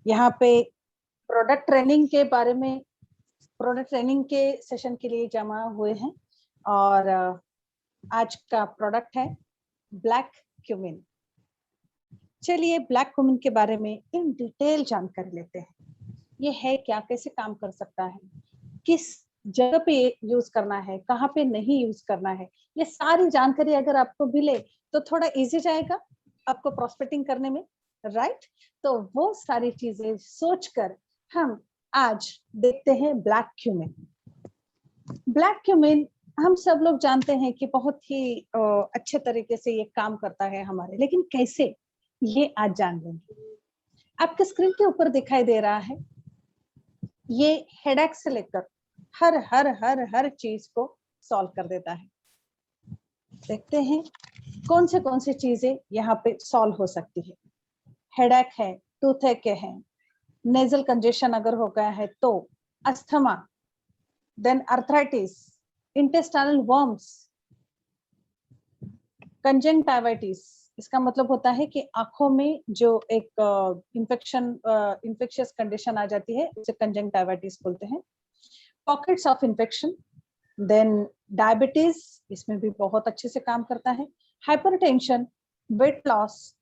यहाँ पे product training के बारे में, प्रोडक्ट ट्रेनिंग के सेशन के लिए जमा हुए हैं और आज का प्रोडक्ट है ब्लैक क्यूमिन। चलिए ब्लैक क्यूमिन के बारे में इन डिटेल जानकारी लेते हैं। ये है क्या, कैसे काम कर सकता है, किस जगह पे यूज करना है, कहाँ पे नहीं यूज करना है, ये सारी जानकारी अगर आपको मिले तो थोड़ा इजी जाएगा आपको प्रॉस्पेक्टिंग करने में, राइट? तो वो सारी चीजें सोचकर हम आज देखते हैं ब्लैक क्यूमिन। ब्लैक क्यूमिन हम सब लोग जानते हैं कि बहुत ही अच्छे तरीके से ये काम करता है हमारे, लेकिन कैसे, ये आज जान लेंगे। आपके स्क्रीन के ऊपर दिखाई दे रहा है, ये हेडेक से लेकर हर हर हर हर चीज को सॉल्व कर देता है। देखते हैं कौन सी चीजें यहाँ पे सॉल्व हो सकती है। हेडेक है, टूथेक है, नेजल कंजेशन अगर हो गया है तो, asthma, then arthritis, intestinal worms, conjunctivitis, इसका मतलब होता है कि आंखों में जो एक इंफेक्शियस कंडीशन आ जाती है उसे कंजंक्टिवाइटिस बोलते हैं। Pockets of infection, then diabetes, इसमें भी बहुत अच्छे से काम करता है। Hypertension, weight loss,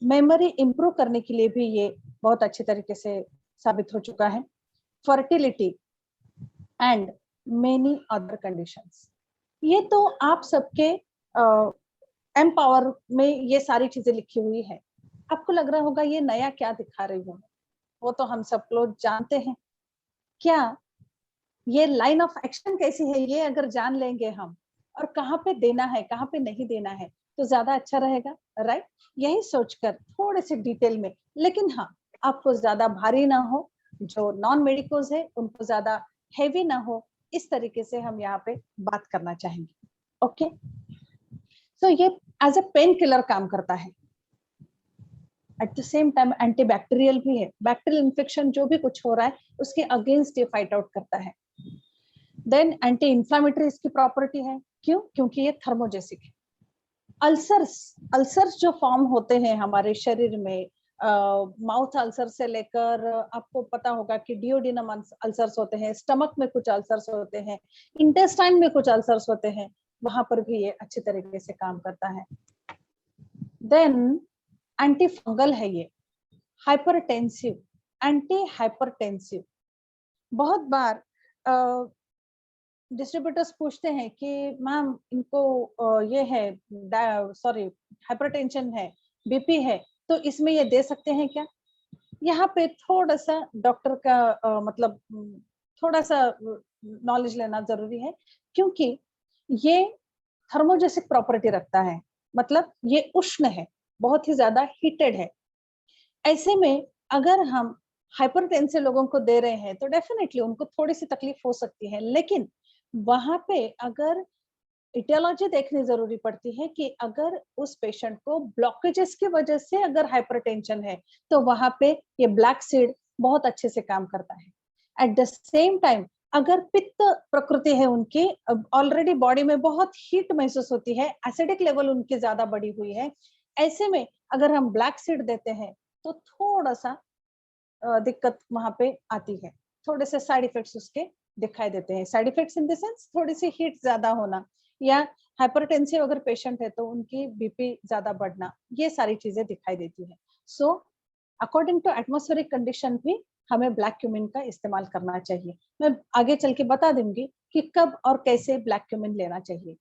memory improve करने के लिए भी ये बहुत अच्छे तरीके से साबित हो चुका है। Fertility and many other conditions. ये तो आप सबके एम्पावर में ये सारी चीजें लिखी हुई है। आपको लग रहा होगा ये नया क्या दिखा रही हूँ, वो तो हम सब लोग जानते हैं। क्या ये लाइन ऑफ एक्शन कैसी है, ये अगर जान लेंगे हम, और कहाँ पे देना है, कहाँ पे नहीं देना है, तो ज्यादा अच्छा रहेगा, राइट? यही सोचकर थोड़े से डिटेल में, लेकिन हाँ, आपको ज्यादा भारी ना हो, जो नॉन मेडिकोज है उनको ज्यादा हेवी ना हो, इस तरीके से हम यहाँ पे बात करना चाहेंगे। ओके, तो ये एज ए पेन किलर काम करता है, eight the same time antibacterial भी है। बैक्टीरियल इन्फेक्शन जो भी कुछ हो रहा है उसके अगेंस्ट ये फाइट आउट करता है। देन एंटी इंफ्लेमेटरी इसकी प्रॉपर्टी है। क्यों? क्योंकि ये थर्मोजेसिक है। अल्सर्स जो फॉर्म होते हैं हमारे शरीर में, माउथ अल्सर से लेकर, आपको पता होगा कि डियोडिनम अल्सर्स होते हैं, स्टमक में कुछ अल्सर्स होते हैं, इंटेस्टाइन में कुछ अल्सर्स होते हैं, वहां पर भी ये अच्छे तरीके से काम करता है। देन एंटी फंगल है ये, हाइपरटेंसिव, एंटी हाइपरटेंसिव। बहुत बार डिस्ट्रीब्यूटर्स पूछते हैं कि मैम इनको ये है, सॉरी, हाइपरटेंशन है, बीपी है, तो इसमें ये दे सकते हैं क्या? यहाँ पे थोड़ा सा डॉक्टर का मतलब थोड़ा सा नॉलेज लेना जरूरी है, क्योंकि ये थर्मोजेसिक प्रॉपर्टी रखता है, मतलब ये उष्ण है, बहुत ही ज्यादा हीटेड है। ऐसे में अगर हम हाइपरटेंसिव लोगों को दे रहे हैं तो डेफिनेटली उनको थोड़ी सी तकलीफ हो सकती है, लेकिन वहां पे अगर इटियोलॉजी देखनी जरूरी पड़ती है कि अगर उस पेशेंट को ब्लॉकेजेस की वजह से अगर हाइपरटेंशन है तो वहां पे ये ब्लैक सीड बहुत अच्छे से काम करता है। एट द सेम टाइम अगर पित्त प्रकृति है उनकी, ऑलरेडी बॉडी में बहुत हीट महसूस होती है, एसिडिक लेवल उनकी ज्यादा बढ़ी हुई है, ऐसे में अगर हम ब्लैक सीड देते हैं तो थोड़ा सा दिक्कत वहां पे आती है, थोड़े से साइड इफेक्ट्स उसके दिखाई देते हैं। Side effects in the sense थोड़ी सी हीट ज्यादा होना, या हाइपरटेंसिव अगर पेशेंट है तो उनकी बीपी ज्यादा बढ़ना, ये सारी चीजें दिखाई देती है। So according to atmospheric condition भी हमें ब्लैक क्यूमिन का इस्तेमाल करना चाहिए। मैं आगे चल के बता दूंगी कि कब और कैसे ब्लैक क्यूमिन लेना चाहिए।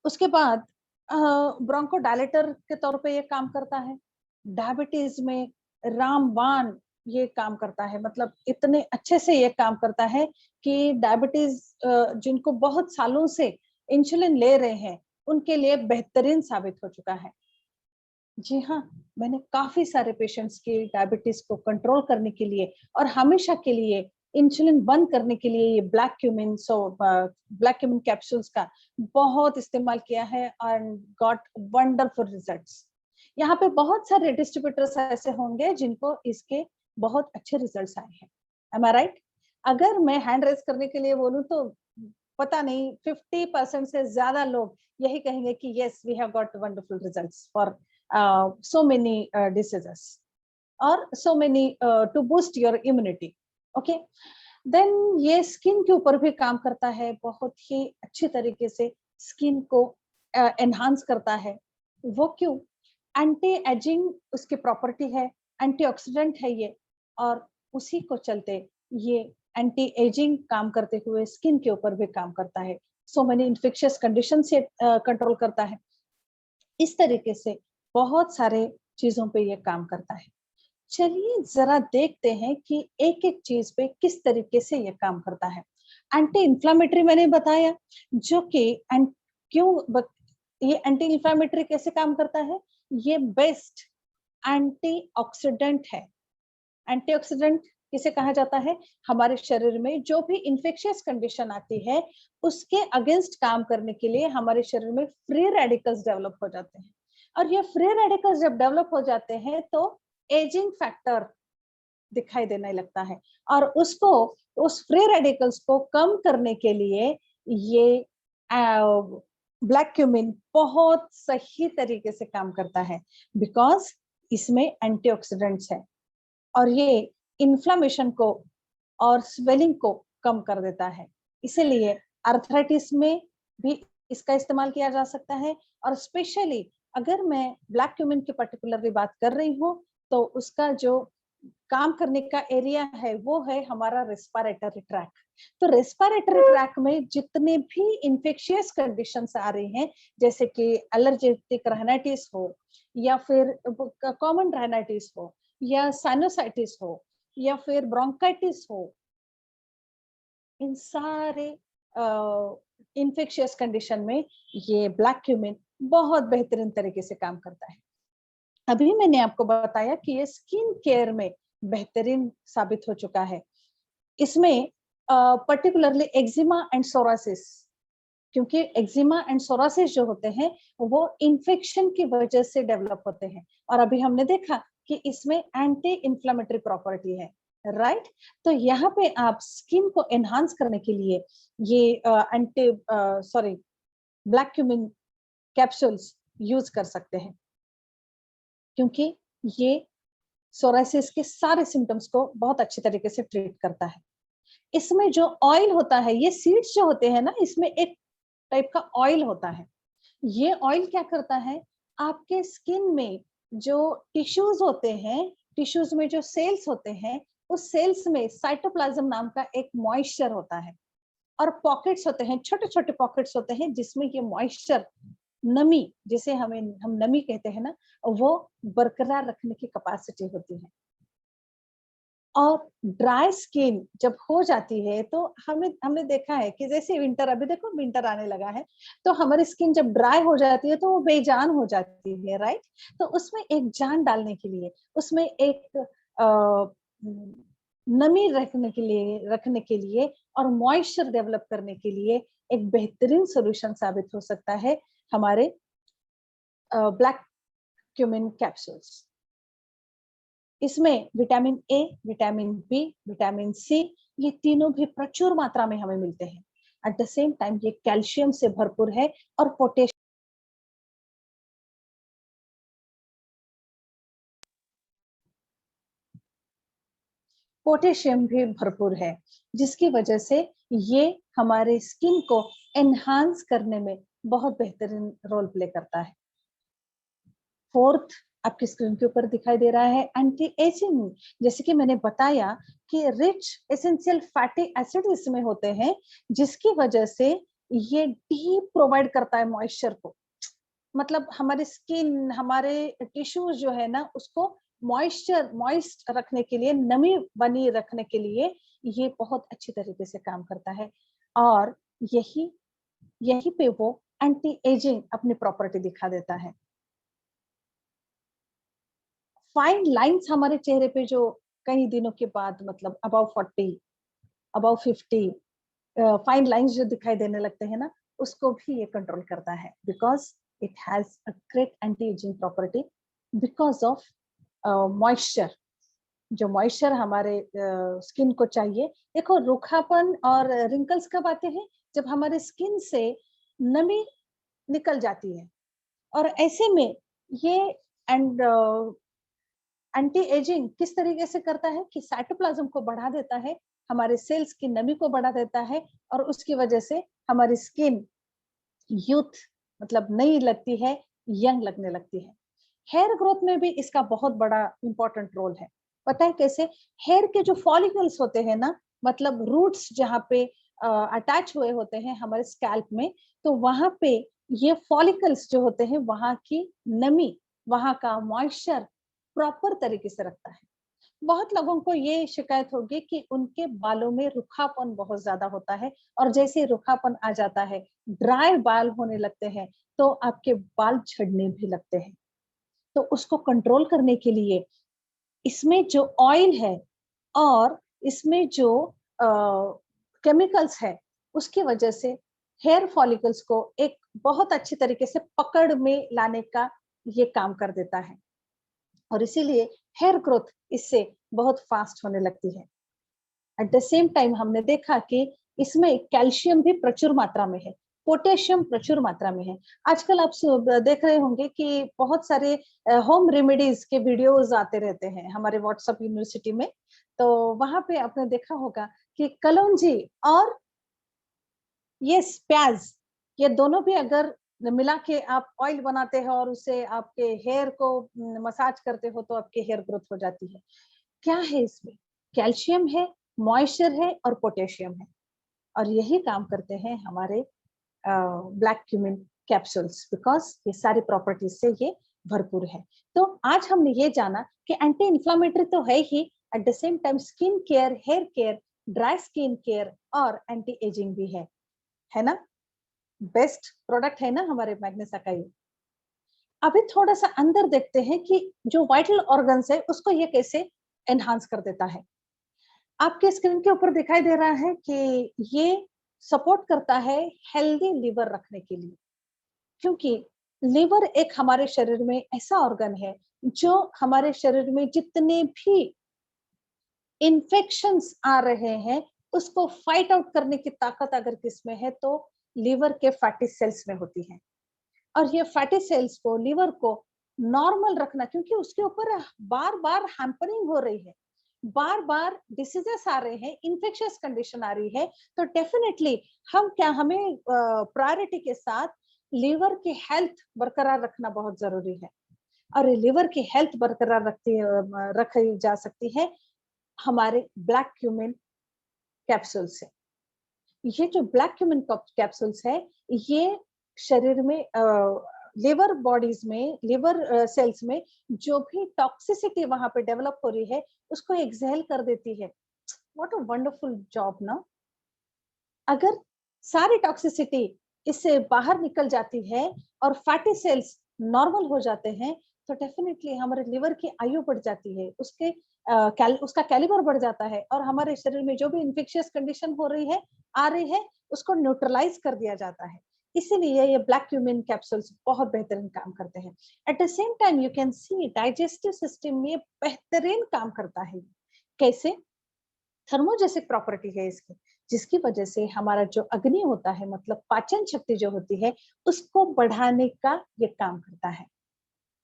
उसके बाद ब्रोंकोडायलेटर के तौर पे ये काम करता है। डायबिटीज में रामबाण ये काम करता है, मतलब इतने अच्छे से ये काम करता है कि डायबिटीज जिनको बहुत सालों से इंसुलिन ले रहे हैं उनके लिए बेहतरीन साबित हो चुका है। जी हाँ, मैंने काफी सारे पेशेंट्स की डायबिटीज को कंट्रोल करने के लिए और हमेशा के लिए इंसुलिन बंद करने के लिए ये ब्लैक क्यूमिन कैप्सूल्स का बहुत इस्तेमाल किया है एंड गॉट वंडरफुल रिजल्ट्स। यहाँ पे बहुत सारे डिस्ट्रीब्यूटर्स ऐसे होंगे जिनको इसके बहुत अच्छे रिजल्ट्स आए हैं। एम आई राइट? अगर मैं हैंड रेज करने के लिए बोलूं तो पता नहीं 50% से ज्यादा लोग यही कहेंगे कि yes we have got wonderful results for so many diseases. और so many to boost your immunity. Okay, then ये स्किन के ऊपर भी काम करता है, बहुत ही अच्छी तरीके से स्किन को एनहांस करता है। वो क्यों? एंटी एजिंग उसकी प्रॉपर्टी है, एंटीऑक्सीडेंट है ये, और उसी को चलते ये एंटी एजिंग काम करते हुए स्किन के ऊपर भी काम करता है। सो मेनी इन्फेक्शियस कंडीशन से कंट्रोल करता है। इस तरीके से बहुत सारे चीजों पे ये काम करता है। चलिए जरा देखते हैं कि एक एक चीज पे किस तरीके से ये काम करता है। एंटी इंफ्लामेटरी मैंने बताया, जो कि ये एंटी इंफ्लामेटरी कैसे काम करता है? ये बेस्ट एंटीऑक्सीडेंट है। एंटीऑक्सीडेंट किसे कहा जाता है? हमारे शरीर में जो भी इंफेक्शियस कंडीशन आती है उसके अगेंस्ट काम करने के लिए हमारे शरीर में फ्री रेडिकल्स डेवलप हो जाते हैं, और ये फ्री रेडिकल्स जब डेवलप हो जाते हैं तो एजिंग फैक्टर दिखाई देने लगता है, और उसको, उस फ्री रेडिकल्स को कम करने के लिए ये ब्लैक क्यूमिन बहुत सही तरीके से काम करता है, बिकॉज इसमें एंटीऑक्सीडेंट्स है, और ये इन्फ्लामेशन को और स्वेलिंग को कम कर देता है। इसीलिए आर्थराइटिस में भी इसका इस्तेमाल किया जा सकता है, और स्पेशली अगर मैं ब्लैक क्यूमिन की पर्टिकुलरली बात कर रही हूँ तो उसका जो काम करने का एरिया है वो है हमारा रेस्पिरेटरी ट्रैक। तो रेस्पिरेटरी ट्रैक में जितने भी इंफेक्शियस कंडीशंस आ रही हैं, जैसे कि एलर्जेटिक राइनाइटिस हो, या फिर कॉमन राइनाइटिस हो, या साइनोसाइटिस हो, या फिर ब्रोंकाइटिस हो, इन सारे इंफेक्शियस कंडीशन में ये ब्लैक क्यूमिन बहुत बेहतरीन तरीके से काम करता है। अभी मैंने आपको बताया कि ये स्किन केयर में बेहतरीन साबित हो चुका है। इसमें पर्टिकुलरली एक्जिमा एंड सोरासिस, क्योंकि एक्जिमा एंड सोरासिस जो होते हैं वो इन्फेक्शन की वजह से डेवलप होते हैं, और अभी हमने देखा कि इसमें एंटी इंफ्लेमेटरी प्रॉपर्टी है, राइट? तो यहाँ पे आप स्किन को एनहांस करने के लिए ये ब्लैक क्यूमिन कैप्सूल्स यूज कर सकते हैं, क्योंकि ये सोरासिस के सारे सिम्टम्स को बहुत अच्छे तरीके से ट्रीट करता है। इसमें जो ऑयल होता है, ये सीड्स जो होते हैं ना, इसमें एक टाइप का ऑयल होता है। ये ऑयल क्या करता है? आपके स्किन में जो टिश्यूज होते हैं, टिश्यूज में जो सेल्स होते हैं, उस सेल्स में साइटोप्लाज्म नाम का एक मॉइस्चर होता है, और पॉकेट्स होते हैं, छोटे छोटे पॉकेट्स होते हैं जिसमें ये मॉइस्चर, नमी, जिसे हम नमी कहते हैं ना, वो बरकरार रखने की कैपेसिटी होती है। और ड्राई स्किन जब हो जाती है तो हमने देखा है कि जैसे विंटर, अभी देखो विंटर आने लगा है, तो हमारी स्किन जब ड्राई हो जाती है तो वो बेजान हो जाती है, राइट? तो उसमें एक जान डालने के लिए, उसमें एक नमी रखने के लिए और मॉइस्चर डेवलप करने के लिए एक बेहतरीन सॉल्यूशन साबित हो सकता है हमारे ब्लैक क्यूमिन कैप्सूल्स। इसमें vitamin A, vitamin B, vitamin C, ये तीनों भी प्रचुर मात्रा में हमें मिलते हैं। एट द सेम टाइम ये कैल्शियम से भरपूर है, और पोटेशियम भी भरपूर है, जिसकी वजह से ये हमारे स्किन को एनहांस करने में बहुत बेहतरीन रोल प्ले करता है। फोर्थ आपकी स्क्रीन के ऊपर दिखाई दे रहा है एंटी एजिंग। जैसे कि मैंने बताया कि रिच एसेंशियल फैटी एसिड इसमें होते हैं, जिसकी वजह से ये डीप प्रोवाइड करता है मॉइस्चर को। मतलब हमारे स्किन, हमारे टिश्यूज जो है ना, उसको मॉइस्ट रखने के लिए, नमी बनी रखने के लिए ये बहुत अच्छी तरीके से काम करता है, और यही यही पे वो एंटी एजिंग अपनी प्रॉपर्टी दिखा देता है। फाइन लाइंस हमारे चेहरे पे जो कई दिनों के बाद, मतलब अबाउ 40, अबाउ 50 फाइन लाइंस जो दिखाई देने लगते हैं ना, उसको भी ये कंट्रोल करता है, because it has a great anti ageing property, because of moisture. जो मॉइस्चर हमारे स्किन को चाहिए। देखो, रूखापन और रिंकल्स कब आते हैं? जब हमारे स्किन से नमी निकल जाती है, और ऐसे में ये एंड एंटी एजिंग किस तरीके से करता है कि साइटोप्लाज्म को बढ़ा देता है, हमारे सेल्स की नमी को बढ़ा देता है, और उसकी वजह से हमारी स्किन यूथ मतलब नई लगती है, यंग लगने लगती है। हेयर ग्रोथ में भी इसका बहुत बड़ा इंपॉर्टेंट रोल है। पता है कैसे? हेयर के जो फॉलिकल्स होते हैं ना, मतलब रूट्स जहाँ पे अटैच हुए होते हैं हमारे स्कैल्प में, तो वहां पे ये फॉलिकल्स जो होते हैं वहां की नमी, वहां का मॉइस्चर प्रॉपर तरीके से रखता है। बहुत लोगों को ये शिकायत होगी कि उनके बालों में रूखापन बहुत ज्यादा होता है, और जैसे ही रूखापन आ जाता है, ड्राई बाल होने लगते हैं, तो आपके बाल झड़ने भी लगते हैं। तो उसको कंट्रोल करने के लिए इसमें जो ऑयल है और इसमें जो केमिकल्स है, उसकी वजह से हेयर फॉलिकल्स को एक बहुत अच्छी तरीके से पकड़ में लाने का ये काम कर देता है, और इसीलिए हेयर ग्रोथ इससे बहुत फास्ट होने लगती है। एट द सेम टाइम हमने देखा कि इसमें कैल्शियम भी प्रचुर मात्रा में है, पोटेशियम प्रचुर मात्रा में है। आजकल आप देख रहे होंगे कि बहुत सारे होम रेमेडीज के वीडियोस आते रहते हैं हमारे व्हाट्सएप यूनिवर्सिटी में। तो वहां पे आपने देखा होगा कि कलौंजी और ये प्याज, ये दोनों भी अगर मिला के आप ऑयल बनाते हैं और उसे आपके हेयर को मसाज करते हो, तो आपके हेयर ग्रोथ हो जाती है। क्या है इसमें? कैल्शियम है, मॉइस्चर है और पोटेशियम है, और यही काम करते हैं हमारे ब्लैक क्यूमिन कैप्सूल्स, बिकॉज ये सारी प्रॉपर्टीज से ये भरपूर है। तो आज हमने ये जाना कि एंटी इंफ्लामेटरी तो है ही, at the same time skin care, hair care, dry skin care और एंटी एजिंग भी है ना? बेस्ट प्रोडक्ट है ना हमारे मैग्नेसा का ये। अभी थोड़ा सा अंदर देखते हैं कि जो वाइटल ऑर्गन्स है उसको ये कैसे एनहांस कर देता है। आपके स्क्रीन के ऊपर दिखाई दे रहा है कि ये सपोर्ट करता है हेल्दी लिवर रखने के लिए, क्योंकि लिवर एक हमारे शरीर में ऐसा ऑर्गन है जो हमारे शरीर में जितने भी इन्फेक्शंस आ रहे हैं उसको फाइट आउट करने की ताकत अगर किसमें है, तो लिवर के फैटी सेल्स में होती है। और ये फैटी सेल्स को, लिवर को नॉर्मल रखना, क्योंकि उसके ऊपर बार बार हैम्परिंग हो रही है, बार बार डिसीजेस आ रहे हैं, इन्फेक्शियस कंडीशन आ रही है, तो डेफिनेटली हमें प्रायोरिटी के साथ लिवर की हेल्थ बरकरार रखना बहुत जरूरी है। और लिवर की हेल्थ बरकरार रखी जा सकती है हमारे ब्लैक क्यूमिन कैप्सूल से। ये जो ब्लैक क्यूमिन कैप्सूल्स है, ये शरीर में लिवर बॉडीज में, लिवर सेल्स में जो भी टॉक्सिसिटी वहां पे डेवलप हो रही है उसको एक्सहेल कर देती है। व्हाट अ वंडरफुल जॉब ना। अगर सारी टॉक्सिसिटी इससे बाहर निकल जाती है और फैटी सेल्स नॉर्मल हो जाते हैं, तो डेफिनेटली हमारे लिवर की आयु बढ़ जाती है, उसका कैलिबर बढ़ जाता है, और हमारे शरीर में जो भी इन्फेक्शियस कंडीशन हो रही है, आ रही है, उसको न्यूट्रलाइज कर दिया जाता है। इसीलिए ये ब्लैक क्यूमिन कैप्सूल्स बहुत बेहतरीन काम करते हैं। At the same time you can see digestive system में बेहतरीन काम करता है। कैसे? थर्मोजेसिक प्रॉपर्टी है इसकी, जिसकी वजह से हमारा जो अग्नि होता है, मतलब पाचन शक्ति जो होती है, उसको बढ़ाने का ये काम करता है।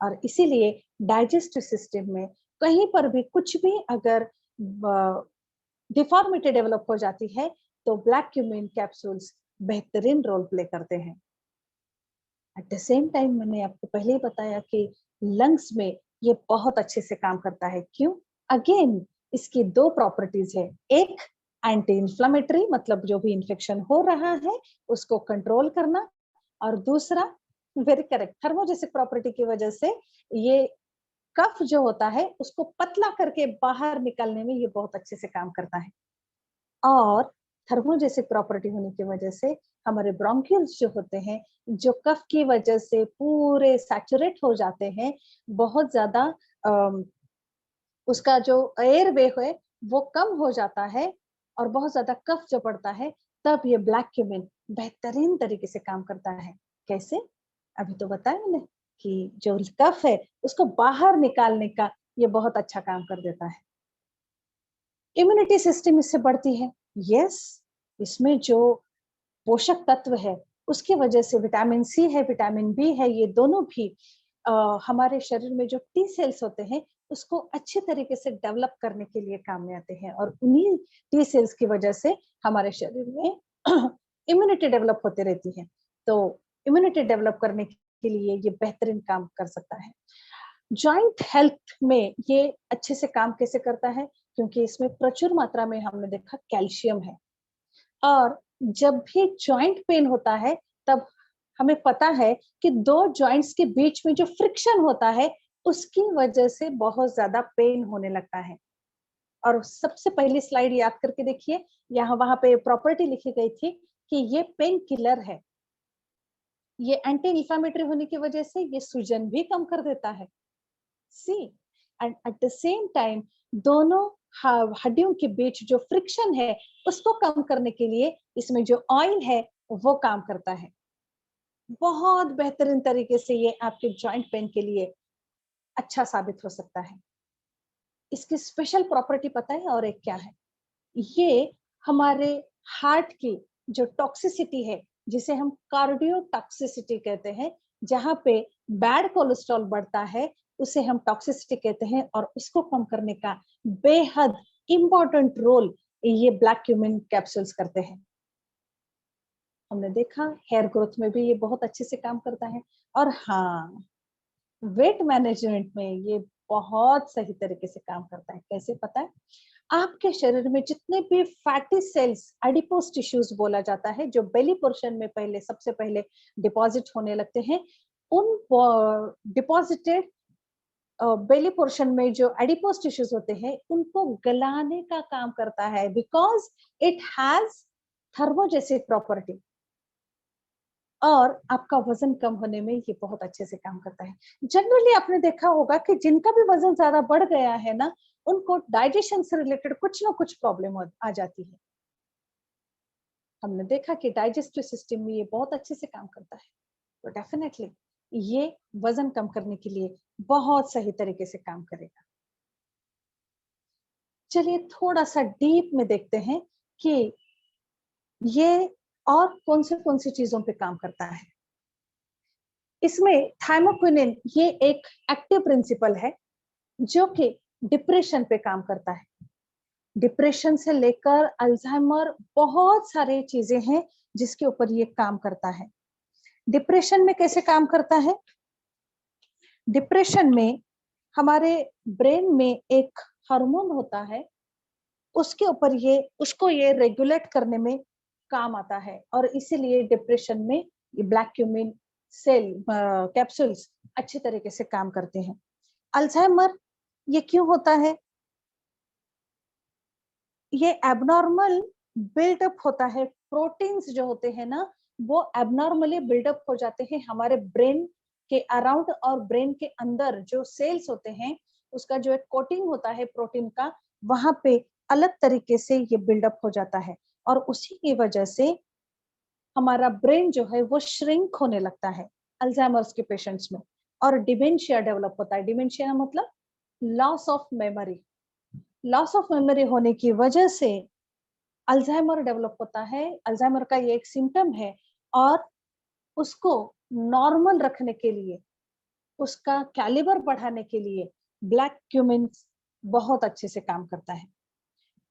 और इसीलिए डाइजेस्टिव सिस्टम में कहीं पर भी कुछ भी अगर डिफॉर्मिटी डेवलप हो जाती है, तो ब्लैक क्यूमिन कैप्सूल्स बेहतरीन रोल प्ले करते हैं। एट द सेम टाइम मैंने आपको पहले ही बताया कि लंग्स में ये बहुत अच्छे से काम करता है। क्यों? अगेन इसकी दो प्रॉपर्टीज है। एक, एंटी इंफ्लेमेटरी, मतलब जो भी इन्फेक्शन हो रहा है उसको कंट्रोल करना, और दूसरा, वेरी करेक्ट, थर्मोजेसिक प्रॉपर्टी की वजह से ये कफ जो होता है उसको पतला करके बाहर निकालने में ये बहुत अच्छे से काम करता है। और थर्मोजेसिक प्रॉपर्टी होने की वजह से हमारे ब्रोंकियल्स जो होते हैं, जो कफ की वजह से पूरे सैचुरेट हो जाते हैं, बहुत ज्यादा उसका जो एयर वे है वो कम हो जाता है, और बहुत ज्यादा कफ जो पड़ता है, तब ये ब्लैक क्यूमिन बेहतरीन तरीके से काम करता है। कैसे? अभी तो बताया मैंने कि जो कफ है उसको बाहर निकालने का ये बहुत अच्छा काम कर देता है। इम्यूनिटी सिस्टम इससे बढ़ती है। यस, इसमें जो पोषक तत्व है उसकी वजह से विटामिन सी है, विटामिन बी है, ये दोनों भी हमारे शरीर में जो टी सेल्स होते हैं उसको अच्छे तरीके से डेवलप करने के लिए काम में आते हैं, और उन्हीं टी सेल्स की वजह से हमारे शरीर में इम्यूनिटी डेवलप होती रहती है। तो इम्यूनिटी डेवलप करने के लिए ये बेहतरीन काम कर सकता है। जॉइंट हेल्थ में ये अच्छे से काम कैसे करता है, क्योंकि इसमें प्रचुर मात्रा में हमने देखा कैल्शियम है, और जब भी जॉइंट पेन होता है तब हमें पता है कि दो जॉइंट्स के बीच में जो फ्रिक्शन होता है उसकी वजह से बहुत ज्यादा पेन होने लगता है। और सबसे पहली स्लाइड याद करके देखिए, यहाँ वहां पे प्रॉपर्टी लिखी गई थी कि ये पेन किलर है, ये एंटी इंफ्लेमेटरी होने की वजह से ये सूजन भी कम कर देता है। See, and at the same time दोनों हड्डियों के बीच जो फ्रिक्शन है उसको कम करने के लिए इसमें जो ऑयल है वो काम करता है। बहुत बेहतरीन तरीके से ये आपके जॉइंट पेन के लिए अच्छा साबित हो सकता है। इसकी स्पेशल प्रॉपर्टी पता है और एक क्या है, ये हमारे हार्ट की जो टॉक्सिसिटी है, जिसे हम कार्डियो टॉक्सिसिटी कहते हैं, जहां पे बैड कोलेस्ट्रॉल बढ़ता है उसे हम टॉक्सिसिटी कहते हैं, और उसको कम करने का बेहद इंपॉर्टेंट रोल ये ब्लैक क्यूमिन कैप्सूल्स करते हैं। हमने देखा हेयर ग्रोथ में भी ये बहुत अच्छे से काम करता है, और हाँ, वेट मैनेजमेंट में ये बहुत सही तरीके से काम करता है। कैसे पता है, आपके शरीर में जितने भी फैटी सेल्स, एडिपोज टिश्यूज बोला जाता है, जो बेली पोर्शन में पहले सबसे पहले डिपॉजिट होने लगते हैं, उन डिपॉजिटेड बेली पोर्शन में जो एडिपोज टिश्यूज होते हैं उनको गलाने का काम करता है, बिकॉज इट हैज थर्मोजेसिक प्रॉपर्टी, और आपका वजन कम होने में ये बहुत अच्छे से काम करता है। जनरली आपने देखा होगा कि जिनका भी वजन ज्यादा बढ़ गया है ना, उनको डाइजेशन से रिलेटेड कुछ ना कुछ प्रॉब्लम आ जाती है। हमने देखा कि डाइजेस्टिव सिस्टम में ये बहुत अच्छे से काम करता है, तो डेफिनेटली ये वजन कम करने के लिए बहुत सही तरीके से काम करेगा। चलिए थोड़ा सा डीप में देखते हैं कि ये और कौन सी चीजों पे काम करता है। इसमें थाइमोक्विनिन ये एक एक्टिव प्रिंसिपल है जो कि डिप्रेशन पे काम करता है। डिप्रेशन से लेकर अल्जाइमर बहुत सारे चीजें हैं जिसके ऊपर ये काम करता है। डिप्रेशन में कैसे काम करता है, डिप्रेशन में हमारे ब्रेन में एक हार्मोन होता है, उसके ऊपर ये उसको ये रेगुलेट करने में काम आता है, और इसीलिए डिप्रेशन में ये ब्लैक क्यूमिन सेल कैप्सूल्स अच्छे तरीके से काम करते हैं। अल्जाइमर ये क्यों होता है, ये एबनॉर्मल बिल्डअप होता है, प्रोटीन्स जो होते हैं ना वो एबनॉर्मली बिल्डअप हो जाते हैं हमारे ब्रेन के अराउंड, और ब्रेन के अंदर जो सेल्स होते हैं उसका जो एक कोटिंग होता है प्रोटीन का, वहां पे अलग तरीके से ये बिल्डअप हो जाता है, और उसी की वजह से हमारा ब्रेन जो है वो श्रिंक होने लगता है अल्जाइमर्स के पेशेंट्स में, और डिमेंशिया डेवलप होता है। डिमेंशिया मतलब loss of memory, loss of memory होने की वजह से अल्जाइमर डेवलप होता है। अल्जाइमर का ये एक सिम्टम है, और उसको नॉर्मल रखने के लिए, उसका कैलिबर बढ़ाने के लिए ब्लैक क्यूमिन बहुत अच्छे से काम करता है।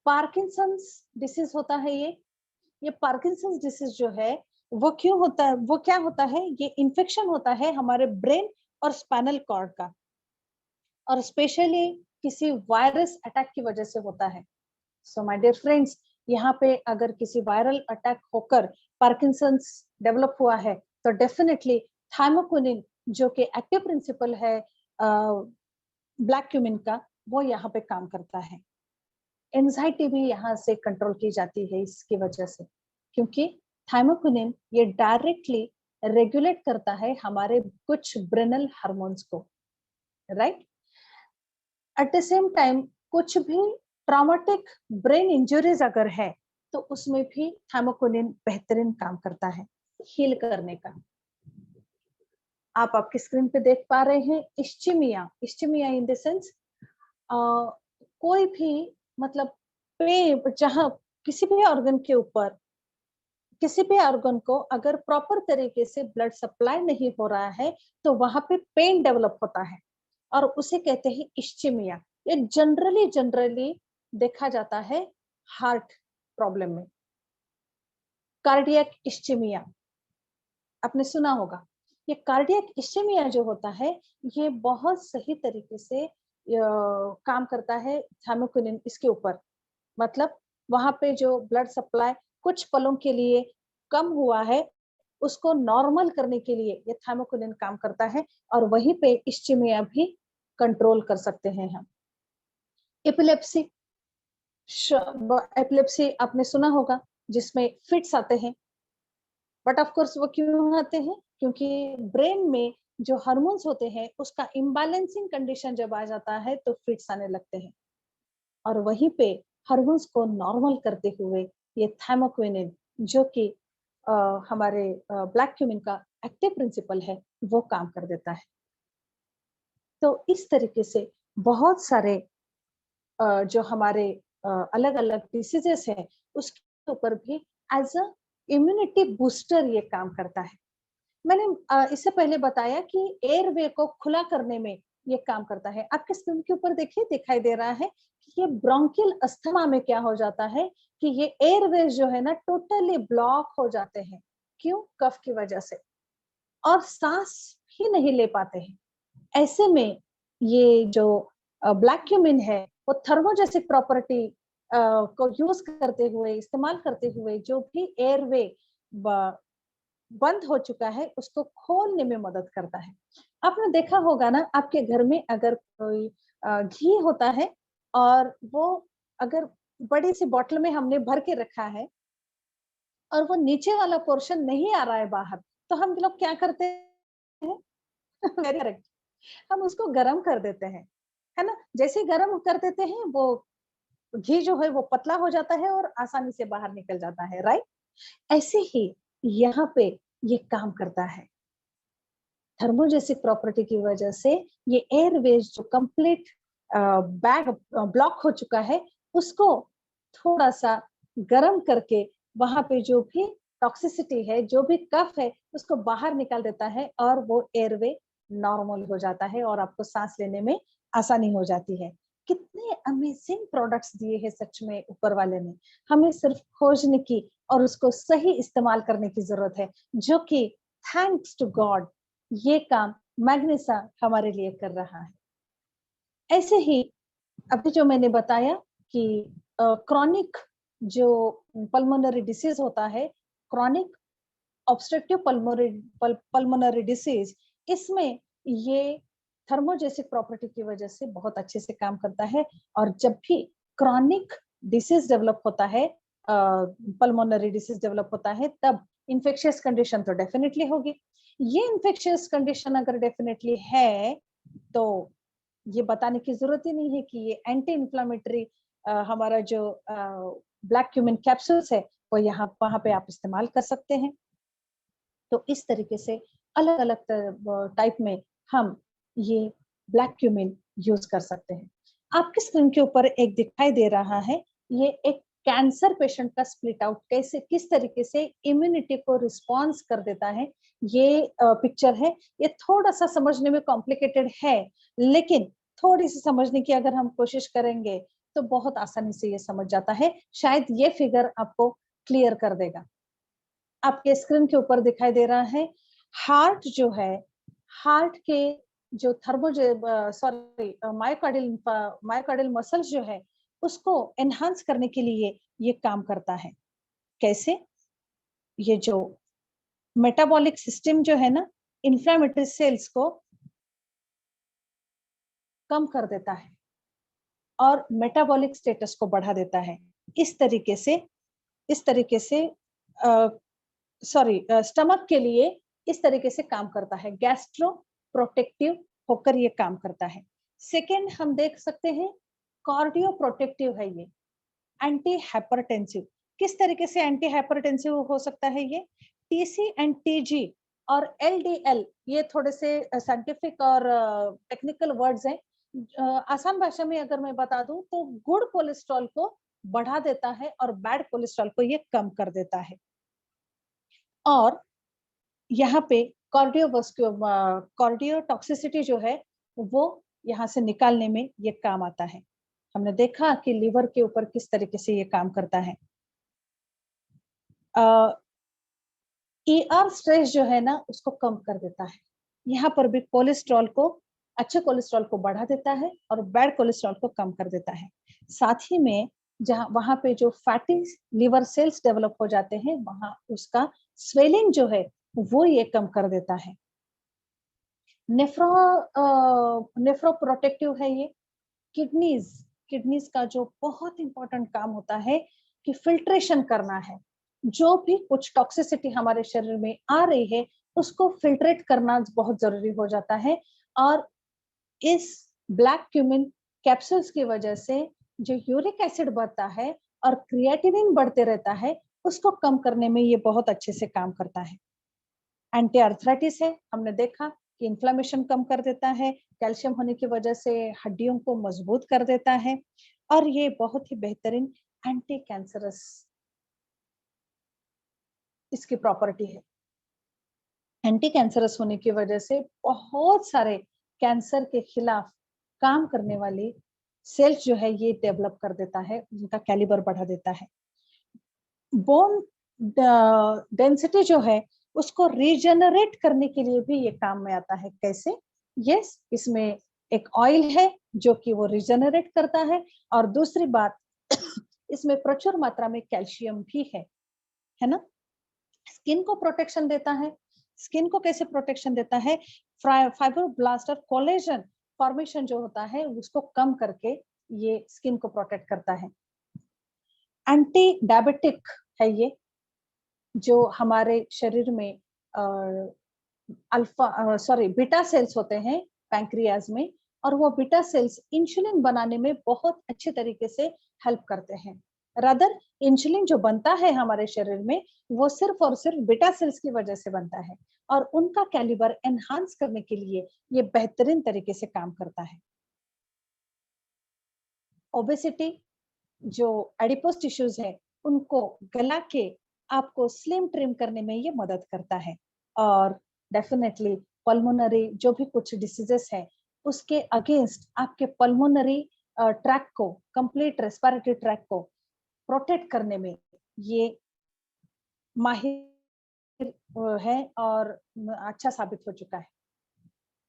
पार्किंसंस डिसीज होता है ये पार्किंसंस डिसीज जो है वो क्यों होता है, वो क्या होता है, ये इन्फेक्शन होता है हमारे ब्रेन और स्पाइनल कॉर्ड का, और स्पेशली किसी वायरस अटैक की वजह से होता है। सो माय डियर फ्रेंड्स, यहाँ पे अगर किसी वायरल अटैक होकर पार्किंसंस डेवलप हुआ है तो डेफिनेटली थाइमोक्विनिन जो कि एक्टिव प्रिंसिपल है ब्लैक क्यूमिन का, वो यहाँ पे काम करता है। एंजाइटी भी यहाँ से कंट्रोल की जाती है इसकी वजह से, क्योंकि थाइमोक्विनिन ये डायरेक्टली रेगुलेट करता है हमारे कुछ ब्रेनल हार्मोन्स को, right. Eight the same time कुछ भी ट्रॉमेटिक ब्रेन इंजरीज अगर है तो उसमें भी थाइमोक्विनिन बेहतरीन काम करता है हील करने का। आप आपकी स्क्रीन पे देख पा रहे हैं इश्चिमिया, इश्चिमिया इन द सेंस कोई भी मतलब पे जहां किसी भी ऑर्गन के ऊपर, किसी भी ऑर्गन को अगर प्रॉपर तरीके से ब्लड सप्लाई नहीं हो रहा है तो वहां पे पेन डेवलप होता है, और उसे कहते हैं इश्चेमिया। ये जनरली देखा जाता है हार्ट प्रॉब्लम में। कार्डियक इश्चेमिया आपने सुना होगा। ये कार्डियक इश्चेमिया जो होता है, ये बहुत सही तरीके से काम करता है थाइमोकिनिन इसके ऊपर। मतलब वहां पे जो ब्लड सप्लाई कुछ पलों के लिए कम हुआ है, उसको नॉर्मल करने के लिए ये थाइमोकिनिन काम करता है, और वहीं पे इश्चेमिया भी कंट्रोल कर सकते हैं हम। एपिलेप्सी, एपिलेप्सी आपने सुना होगा, जिसमें फिट्स आते हैं। बट ऑफ कोर्स वो क्यों आते हैं? क्योंकि ब्रेन में जो हार्मोन्स होते हैं उसका इम्बैलेंसिंग कंडीशन जब आ जाता है तो फिट्स आने लगते हैं। और वहीं पे हार्मोन्स को नॉर्मल करते हुए ये थाइमोक्विनिन, जो कि हमारे ब्लैक क्यूमिन का एक्टिव प्रिंसिपल है, वो काम कर देता है। तो इस तरीके से बहुत सारे जो हमारे अलग अलग डिसीजेस है उसके ऊपर भी एज अ इम्यूनिटी बूस्टर ये काम करता है। मैंने इससे पहले बताया कि एयरवे को खुला करने में ये काम करता है। आपके स्क्रीन के ऊपर देखिए, दिखाई दे रहा है कि ये ब्रोंकियल अस्थमा में क्या हो जाता है कि ये एयरवेज जो है ना टोटली ब्लॉक हो जाते हैं। क्यों? कफ की वजह से, और सांस भी नहीं ले पाते हैं। ऐसे में ये जो ब्लैक क्यूमिन है, वो थर्मोजेसिक प्रॉपर्टी को यूज करते हुए, इस्तेमाल करते हुए जो भी एयरवे बंद हो चुका है उसको खोलने में मदद करता है। आपने देखा होगा ना, आपके घर में अगर कोई घी होता है और वो अगर बड़ी सी बॉटल में हमने भर के रखा है और वो नीचे वाला पोर्शन नहीं आ रहा है बाहर, तो हम लोग क्या करते हैं? वेरी करेक्ट, हम उसको गर्म कर देते हैं, है ना? जैसे ही गर्म कर देते हैं, वो घी जो है वो पतला हो जाता है और आसानी से बाहर निकल जाता है, राइट? ऐसे ही यहाँ पे ये काम करता है। थर्मोजेसिक प्रॉपर्टी की वजह से ये एयरवेज जो कंप्लीट बैग ब्लॉक हो चुका है, उसको थोड़ा सा गर्म करके वहां पे जो भी टॉक्सिसिटी है, जो भी कफ है, उसको बाहर निकाल देता है और वो एयरवे नॉर्मल हो जाता है और आपको सांस लेने में आसानी हो जाती है। कितने अमेजिंग प्रोडक्ट्स दिए हैं सच में ऊपर वाले ने। हमें सिर्फ खोजने की और उसको सही इस्तेमाल करने की जरूरत है, जो कि थैंक्स टू गॉड ये काम मैग्नीसा हमारे लिए कर रहा है। ऐसे ही अभी जो मैंने बताया कि क्रॉनिक जो पल्मोनरी डिसीज होता है, क्रॉनिक ऑब्स्ट्रक्टिव पल्मोनरी डिसीज, इसमें ये थर्मोजेसिक प्रॉपर्टी की वजह से बहुत अच्छे से काम करता है। और जब भी क्रॉनिक डिसीज डेवलप होता है, पल्मोनरी डिसीज डेवलप होता है, तब इन्फेक्शियस कंडीशन तो डेफिनेटली होगी। ये इन्फेक्शियस कंडीशन अगर डेफिनेटली है, तो ये बताने की जरूरत ही नहीं है कि ये एंटी इन्फ्लामेटरी हमारा जो ब्लैक क्यूमिन कैप्सूल्स है, वो यहाँ वहां पे आप इस्तेमाल कर सकते हैं। तो इस तरीके से अलग अलग टाइप में हम ये ब्लैक क्यूमिन यूज कर सकते हैं। आपकी स्क्रीन के ऊपर एक दिखाई दे रहा है, ये एक कैंसर पेशेंट का स्प्लिट आउट कैसे किस तरीके से इम्यूनिटी को रिस्पॉन्स कर देता है, ये पिक्चर है। ये थोड़ा सा समझने में कॉम्प्लिकेटेड है, लेकिन थोड़ी सी समझने की अगर हम कोशिश करेंगे तो बहुत आसानी से ये समझ जाता है। शायद ये फिगर आपको क्लियर कर देगा। आपके स्क्रीन के ऊपर दिखाई दे रहा है, हार्ट जो है, हार्ट के जो मायोकार्डियल मसल्स जो है, उसको एनहांस करने के लिए ये काम करता है। कैसे? ये जो मेटाबॉलिक सिस्टम जो है ना, इन्फ्लेमेटरी सेल्स को कम कर देता है और मेटाबॉलिक स्टेटस को बढ़ा देता है। इस तरीके से इस तरीके से स्टमक के लिए इस तरीके से काम करता है, गैस्ट्रो प्रोटेक्टिव होकर ये काम करता है। सेकेंड हम देख सकते हैं, कार्डियो प्रोटेक्टिव है ये, एंटी हाइपरटेंसिव। किस तरीके से एंटी हाइपरटेंसिव हो सकता है ये? टीसी एंड टीजी और एलडीएल, ये थोड़े से साइंटिफिक और टेक्निकल वर्ड्स हैं। आसान भाषा में अगर मैं बता दूं तो गुड कोलेस्ट्रॉल को बढ़ा देता है और बैड कोलेस्ट्रॉल को ये कम कर देता है। और यहाँ पे कार्डियो टॉक्सिसिटी जो है वो यहाँ से निकालने में ये काम आता है। हमने देखा कि लीवर के ऊपर किस तरीके से ये काम करता है। ER स्ट्रेस जो है ना उसको कम कर देता है। यहाँ पर भी कोलेस्ट्रॉल को, अच्छे कोलेस्ट्रॉल को बढ़ा देता है और बैड कोलेस्ट्रॉल को कम कर देता है। साथ ही में जहाँ वहां पे जो फैटी लिवर सेल्स डेवलप हो जाते हैं वहां उसका स्वेलिंग जो है वो ये कम कर देता है। नेफ्रो प्रोटेक्टिव है ये। किडनीज, किडनीज का जो बहुत इंपॉर्टेंट काम होता है कि फिल्ट्रेशन करना है। जो भी कुछ टॉक्सिसिटी हमारे शरीर में आ रही है उसको फिल्ट्रेट करना बहुत जरूरी हो जाता है। और इस ब्लैक क्यूमिन कैप्सूल्स की वजह से जो यूरिक एसिड बढ़ता है और क्रिएटिनिन बढ़ते रहता है उसको कम करने में ये बहुत अच्छे से काम करता है। एंटी आर्थराइटिस है, हमने देखा कि इन्फ्लेमेशन कम कर देता है, कैल्शियम होने की वजह से हड्डियों को मजबूत कर देता है और ये बहुत ही बेहतरीन एंटी कैंसरस इसकी प्रॉपर्टी है। एंटी कैंसरस होने की वजह से बहुत सारे कैंसर के खिलाफ काम करने वाली सेल्स जो है ये डेवलप कर देता है, उनका कैलिबर बढ़ा देता है। बोन डेंसिटी जो है उसको रीजनरेट करने के लिए भी ये काम में आता है। कैसे? यस, इसमें एक ऑयल है जो कि वो रीजनरेट करता है और दूसरी बात इसमें प्रचुर मात्रा में कैल्शियम भी है ना। स्किन को प्रोटेक्शन देता है। स्किन को कैसे प्रोटेक्शन देता है? फाइब्रोब्लास्ट और कोलेजन फॉर्मेशन जो होता है उसको कम करके ये स्किन को प्रोटेक्ट करता है। एंटी डायबिटिक है ये, जो हमारे शरीर में बीटा सेल्स होते हैं पैंक्रियाज में और वो बीटा सेल्स इंसुलिन बनाने में बहुत अच्छे तरीके से हेल्प करते हैं। रादर इंसुलिन जो बनता है हमारे शरीर में वो सिर्फ और सिर्फ बीटा सेल्स की वजह से बनता है और उनका कैलिबर एनहांस करने के लिए ये बेहतरीन तरीके से काम करता है। ओबेसिटी, जो एडिपोस टिश्यूज है उनको गला के आपको स्लिम ट्रिम करने में ये मदद करता है। और डेफिनेटली पल्मोनरी जो भी कुछ डिसीजेस है उसके अगेंस्ट आपके पल्मोनरी ट्रैक को, कंप्लीट रेस्पिरेटरी ट्रैक को प्रोटेक्ट करने में ये माहिर है और अच्छा साबित हो चुका है।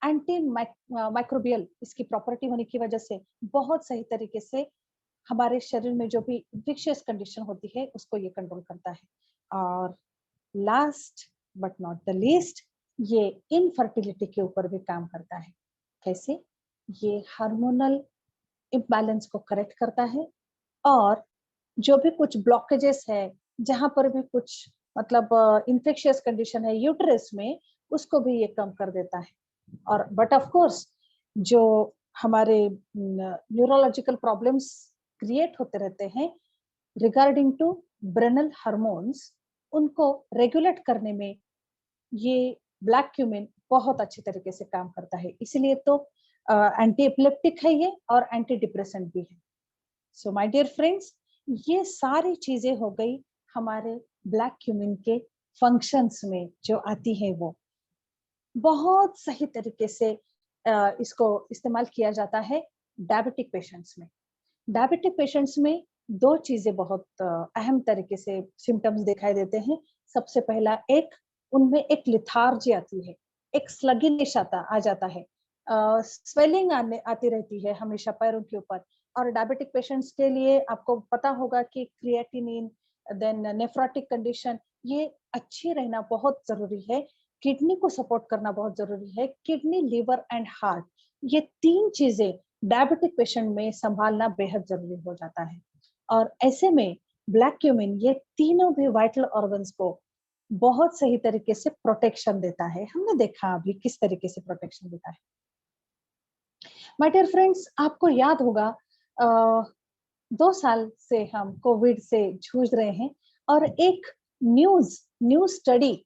एंटी माइक्रोबियल इसकी प्रॉपर्टी होने की वजह से बहुत सही तरीके से हमारे शरीर में जो भी इन्फेक्शियस कंडीशन होती है उसको ये कंट्रोल करता है। और last but not the least ये इनफर्टिलिटी के ऊपर भी काम करता है। कैसे? ये हार्मोनल इम्बैलेंस को करेक्ट करता है और जो भी कुछ ब्लॉकेजेस है, जहां पर भी कुछ मतलब इन्फेक्शियस कंडीशन है यूट्रस में उसको भी ये कम कर देता है। और बट ऑफ कोर्स जो हमारे न्यूरोलॉजिकल प्रॉब्लम्स क्रिएट होते रहते हैं रिगार्डिंग टू ब्रेनल हार्मोन्स, उनको रेगुलेट करने में ये ब्लैक क्यूमिन बहुत अच्छे तरीके से काम करता है। इसीलिए तो एंटी एपिलेप्टिक है ये और एंटी डिप्रेसेंट भी है। सो माय डियर फ्रेंड्स, ये सारी चीजें हो गई हमारे ब्लैक क्यूमिन के फंक्शंस में जो आती है। वो बहुत सही तरीके से इसको इस्तेमाल किया जाता है डायबिटिक पेशेंट्स में। डायबिटिक पेशेंट्स में दो चीजें बहुत अहम तरीके से सिम्टम्स दिखाई देते हैं। सबसे पहला, एक उनमें एक लिथार्जी आती है, एक स्लगिनेस आ जाता है, स्वेलिंग आती रहती है हमेशा पैरों के ऊपर। और डायबिटिक पेशेंट्स के लिए आपको पता होगा कि क्रिएटिनिन, देन नेफ्रोटिक कंडीशन, ये अच्छी रहना बहुत जरूरी है। किडनी को सपोर्ट करना बहुत जरूरी है। किडनी, लिवर एंड हार्ट, ये तीन चीजें डायबिटिक पेशेंट में संभालना बेहद जरूरी हो जाता है। और ऐसे में ब्लैक क्यूमिन ये तीनों भी वाइटल ऑर्गन्स को बहुत सही तरीके से प्रोटेक्शन देता है। हमने देखा अभी किस तरीके से प्रोटेक्शन देता है। माय डियर फ्रेंड्स, आपको याद होगा 2 साल से हम कोविड से जूझ रहे हैं और एक new study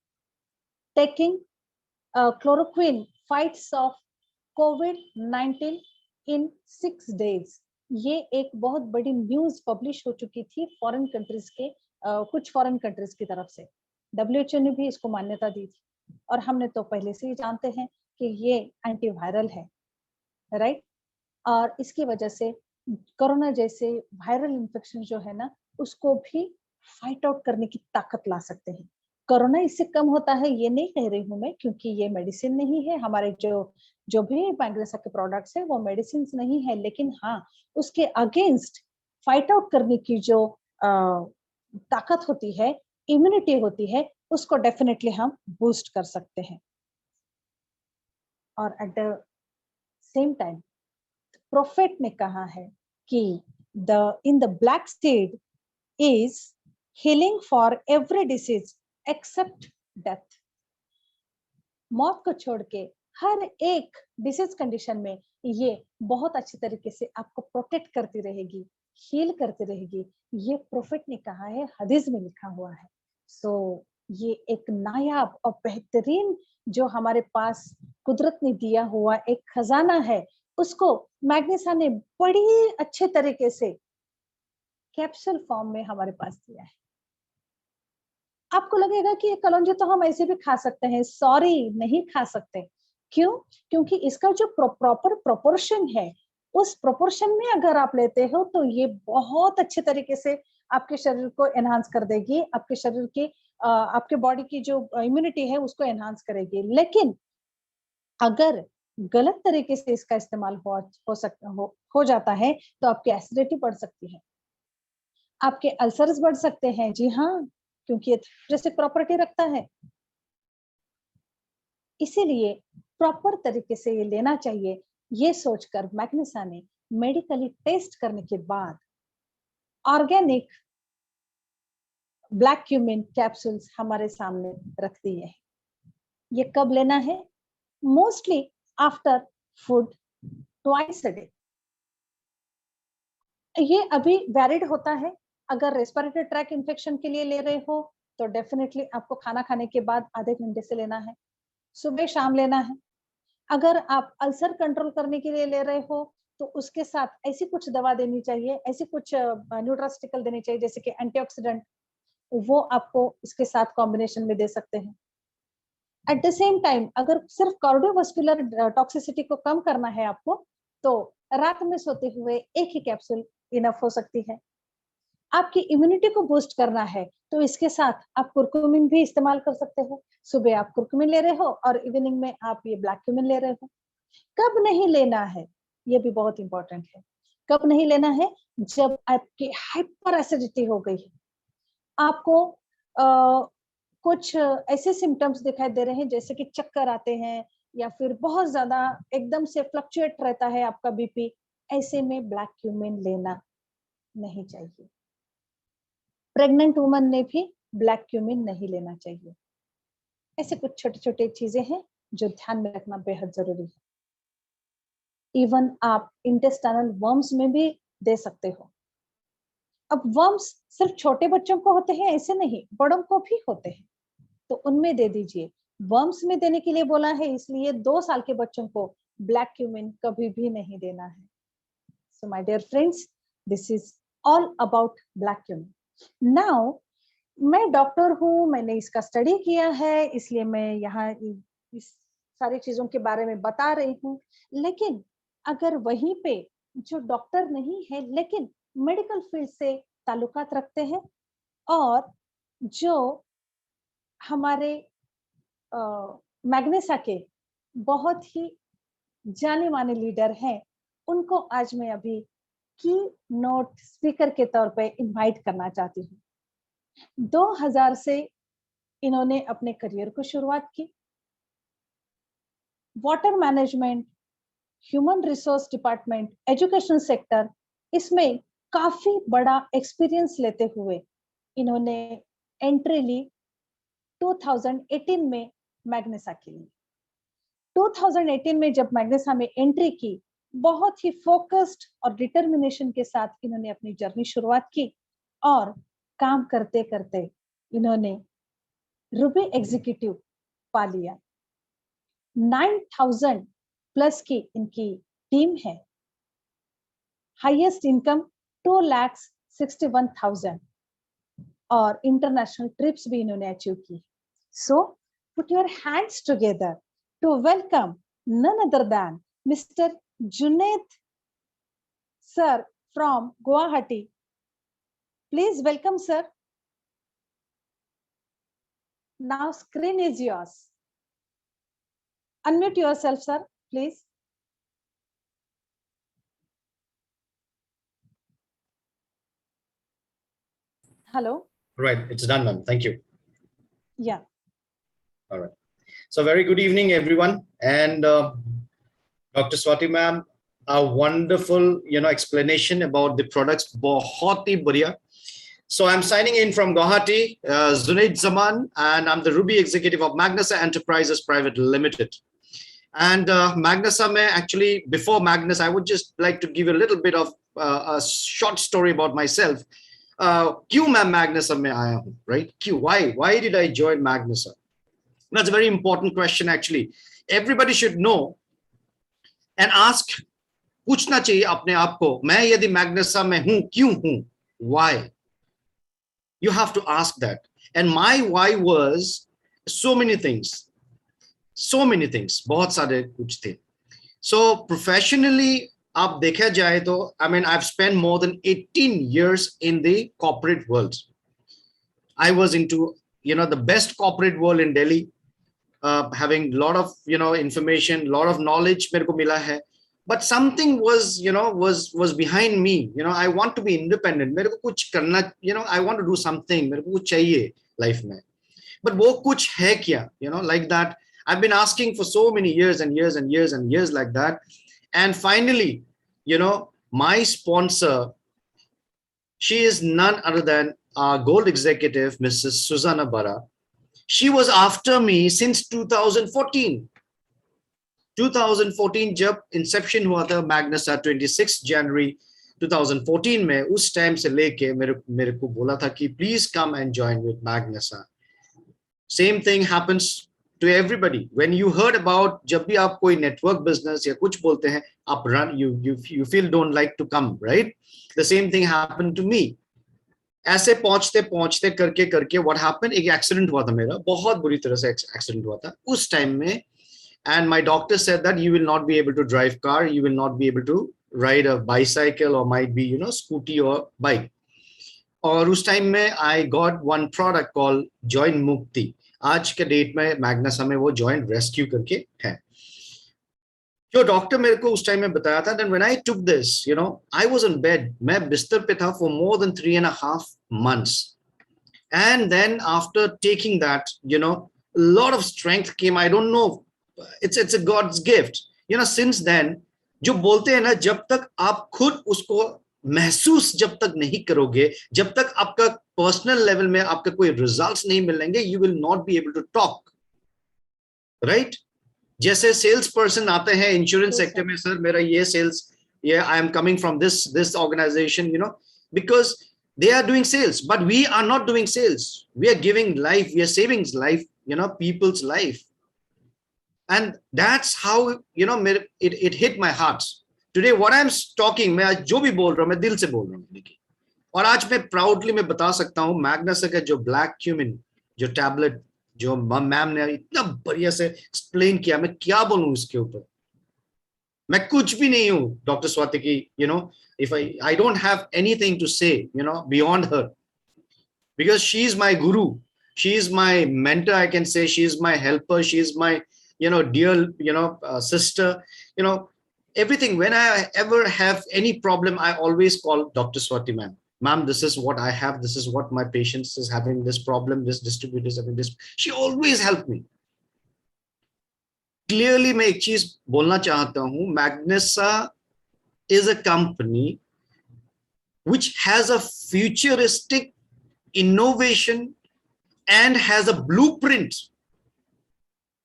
taking chloroquine fights of covid in 6 days, ये एक बहुत बड़ी न्यूज पब्लिश हो चुकी थी फॉरेन कंट्रीज के, कुछ फॉरेन कंट्रीज की तरफ से। डब्ल्यूएचओ ने भी इसको मान्यता दी थी और हमने तो पहले से ही जानते हैं कि ये एंटीवायरल है, राइट? और इसकी वजह से कोरोना जैसे वायरल इन्फेक्शन जो है ना, उसको भी फाइट आउट करने की ताकत ला सकते हैं। कोरोना इससे कम होता है ये नहीं कह रही हूँ मैं, क्योंकि ये मेडिसिन नहीं है। हमारे जो जो भी पैंक्रेस के प्रोडक्ट्स है वो मेडिसिन नहीं है, लेकिन हाँ, उसके अगेंस्ट फाइट आउट करने की जो ताकत होती है, इम्यूनिटी होती है, उसको डेफिनेटली हम बूस्ट कर सकते हैं। और at the same time prophet ने कहा है कि the in the black seed is healing for every disease except death. मौत को छोड़ के हर एक डिसीज कंडीशन में ये बहुत अच्छी तरीके से आपको प्रोटेक्ट करती रहेगी, हील करती रहेगी। ये प्रोफेट ने कहा है, हदीस में लिखा हुआ है। सो ये एक नायाब और बेहतरीन जो हमारे पास कुदरत ने दिया हुआ एक खजाना है, उसको मैग्नेसा ने बड़ी अच्छे तरीके से कैप्सूल फॉर्म में हमारे पास दिया है। आपको लगेगा कि ये कलौंजी तो हम ऐसे भी खा सकते हैं, सॉरी नहीं खा सकते। क्यों? क्योंकि इसका जो प्रॉपर प्रोपोर्शन है, उस प्रोपोर्शन में अगर आप लेते हो तो ये बहुत अच्छे तरीके से आपके शरीर को एनहांस कर देगी, आपके शरीर की आपके बॉडी की जो इम्यूनिटी है उसको एनहांस करेगी। लेकिन अगर गलत तरीके से इसका इस्तेमाल हो जाता है तो आपकी एसिडिटी बढ़ सकती है, आपके अल्सर्स बढ़ सकते हैं। जी हाँ, क्योंकि ये थ्रेसिक प्रॉपर्टी रखता है। इसीलिए प्रॉपर तरीके से ये लेना चाहिए, ये सोचकर मैग्नेसा ने मेडिकली टेस्ट करने के बाद ऑर्गेनिक ब्लैक क्यूमिन कैप्सूल्स हमारे सामने रख दिए हैं। ये कब लेना है? Mostly after food twice a day. ये अभी वैलिड होता है। अगर रेस्पिरेटरी ट्रैक इन्फेक्शन के लिए ले रहे हो तो डेफिनेटली आपको खाना खाने के बाद आधे घंटे से लेना है, सुबह शाम लेना है। अगर आप अल्सर कंट्रोल करने के लिए ले रहे हो तो उसके साथ ऐसी कुछ दवा देनी चाहिए, ऐसी कुछ न्यूट्रास्टिकल देनी चाहिए जैसे कि एंटीऑक्सीडेंट, वो आपको इसके साथ कॉम्बिनेशन में दे सकते हैं। एट द सेम टाइम अगर सिर्फ कार्डियोवास्कुलर टॉक्सिसिटी को कम करना है आपको, तो रात में सोते हुए एक ही कैप्सूल इनफ हो सकती है। आपकी इम्यूनिटी को बूस्ट करना है तो इसके साथ आप कुरकुमिन भी इस्तेमाल कर सकते हो। सुबह आप कुरकुमिन ले रहे हो और इवनिंग में आप ये ब्लैक क्यूमिन ले रहे हो। कब नहीं लेना है, ये भी बहुत इंपॉर्टेंट है। कब नहीं लेना है? जब आपकी हाइपर एसिडिटी हो गई है, आपको कुछ ऐसे सिम्टम्स दिखाई दे रहे हैं जैसे कि चक्कर आते हैं या फिर बहुत ज्यादा एकदम से फ्लक्चुएट रहता है आपका बीपी, ऐसे में ब्लैक क्यूमिन लेना नहीं चाहिए। प्रेग्नेंट वुमन ने भी ब्लैक क्यूमिन नहीं लेना चाहिए। ऐसे कुछ छोटे-छोटे चीजें हैं जो ध्यान में रखना बेहद जरूरी है। इवन आप इंटेस्टाइनल वर्म्स में भी दे सकते हो। अब वर्म्स सिर्फ छोटे बच्चों को होते हैं ऐसे नहीं, बड़ों को भी होते हैं, तो उनमें दे दीजिए। वर्म्स में देने के लिए बोला है इसलिए 2 साल के बच्चों को ब्लैक क्यूमिन कभी भी नहीं देना है। So my dear friends, this is all about black cumin. Now मैं डॉक्टर हूँ, मैंने इसका स्टडी किया है, इसलिए मैं यहाँ इस सारी चीजों के बारे में बता रही हूँ। लेकिन अगर वहीं पे जो डॉक्टर नहीं है लेकिन मेडिकल फील्ड से ताल्लुकात रखते हैं और जो हमारे मैग्नेसा के बहुत ही जाने माने लीडर हैं, उनको आज मैं अभी की नोट स्पीकर के तौर पे इनवाइट करना चाहती हूँ। 2000 से इन्होंने अपने करियर को शुरुआत की। Water management, human resource department, education sector, इसमें काफी बड़ा एक्सपीरियंस लेते हुए इन्होंने एंट्री ली 2018 में मैग्नेसा के लिए। 2018 में जब मैग्नेसा में एंट्री की, बहुत ही फोकस्ड और डिटर्मिनेशन के साथ इन्होंने अपनी जर्नी शुरुआत की और काम करते करते इन्होंने रूबी एग्जीक्यूटिव पा लिया। 9000 प्लस की इनकी टीम है। हाईएस्ट इनकम 2,61,000 और इंटरनेशनल ट्रिप्स भी इन्होंने अचीव की। So put your hands together to welcome none other than mister Junaid sir from Guwahati. Please welcome, sir. Now screen is yours. Unmute yourself, sir, please. Hello. Right, it's done, ma'am. Thank you. Yeah. All right. So very good evening, everyone. And Dr. Swati ma'am, a wonderful, explanation about the products. बहुत ही बढ़िया. So I'm signing in from Guwahati, Zunaid Zaman, and I'm the Ruby executive of Magnasa Enterprises Private Limited. And Magnasa, actually, before Magnus, I would just like to give a little bit of a short story about myself. क्यों मैं Magnasa में आया हूँ, right? क्यों? Why did I join Magnasa? That's a very important question, actually. Everybody should know and ask, पूछना चाहिए अपने आप को, मैं यदि Magnasa में हूँ, क्यों हूँ? Why? You have to ask that. And my why was so many things. बहुत सारे कुछ थे. So professionally, आप देखा जाए तो, I mean, I've spent more than 18 years in the corporate world. I was into, the best corporate world in Delhi, having a lot of, information, a lot of knowledge मेरे को मिला है. But something was, was behind me. I want to be independent. मेरे को कुछ करना, I want to do something. मेरे को कुछ चाहिए life में. But वो कुछ है क्या? Like that. I've been asking for so many years and years and years and years like that. And finally, my sponsor, she is none other than our gold executive, Mrs. Susanna Bara. She was after me since 2014. 2014 जब Inception हुआ था Magnasa 26 January 2014 में, उस time से लेके मेरे को बोला था कि please come and join with Magnasa. Same thing happens to everybody. When you heard about, जब भी आप कोई network business या कुछ बोलते हैं, आप run, you feel don't like to come, right? The same thing happened to me. ऐसे पहुंचते करके what happened, एक accident हुआ था मेरा, बहुत बुरी तरह से accident हुआ था उस टाइम में. And my doctor said that you will not be able to drive car, you will not be able to ride a bicycle or might be, scooty or bike. और उस टाइम में I got one product called Joint Mukti. आज के date में Magnasa में वो Joint Rescue करके है. जो डॉक्टर मेरे को उस टाइम में बताया था, then when I took this, I was in bed. मैं बिस्तर पे था for more than 3.5 months. And then after taking that, a lot of strength came. I don't know. It's a God's gift. Since then, जो बोलते हैं ना, जब तक आप खुद उसको महसूस जब तक नहीं करोगे, जब तक आपका पर्सनल लेवल में आपका कोई रिजल्ट्स नहीं मिलेंगे, you will not be able to talk. Right? जैसे सेल्स पर्सन आते हैं इंश्योरेंस सेक्टर में, सर मेरा ये sales, I am coming from this organization, because they are doing sales, but we are not doing sales. We are giving life, we are saving life, people's life. And that's how, it hit my heart. Today, what I'm talking, मैं आज जो भी बोल रहा हूँ, मैं दिल से बोल रहा हूँ, देखिए. और आज मैं proudly मैं बता सकता हूँ, Magnasa का जो black cumin, जो tablet, जो मैम ने इतना बढ़िया से एक्सप्लेन किया, मैं क्या बोलूं इसके ऊपर. मैं कुछ भी नहीं हूं डॉक्टर स्वाति की, if I don't have anything to say, beyond her, because she is my guru, she is my mentor, I can say. She is my helper, she is my dear sister, everything. When I ever have any problem, I always call Dr. Swati ma'am. Ma'am, this is what I have, this is what my patients is having this problem, this distributor is having this. She always helped me. Clearly, मैं एक चीज बोलना चाहता हूं, Magnasa is a company which has a futuristic innovation and has a blueprint.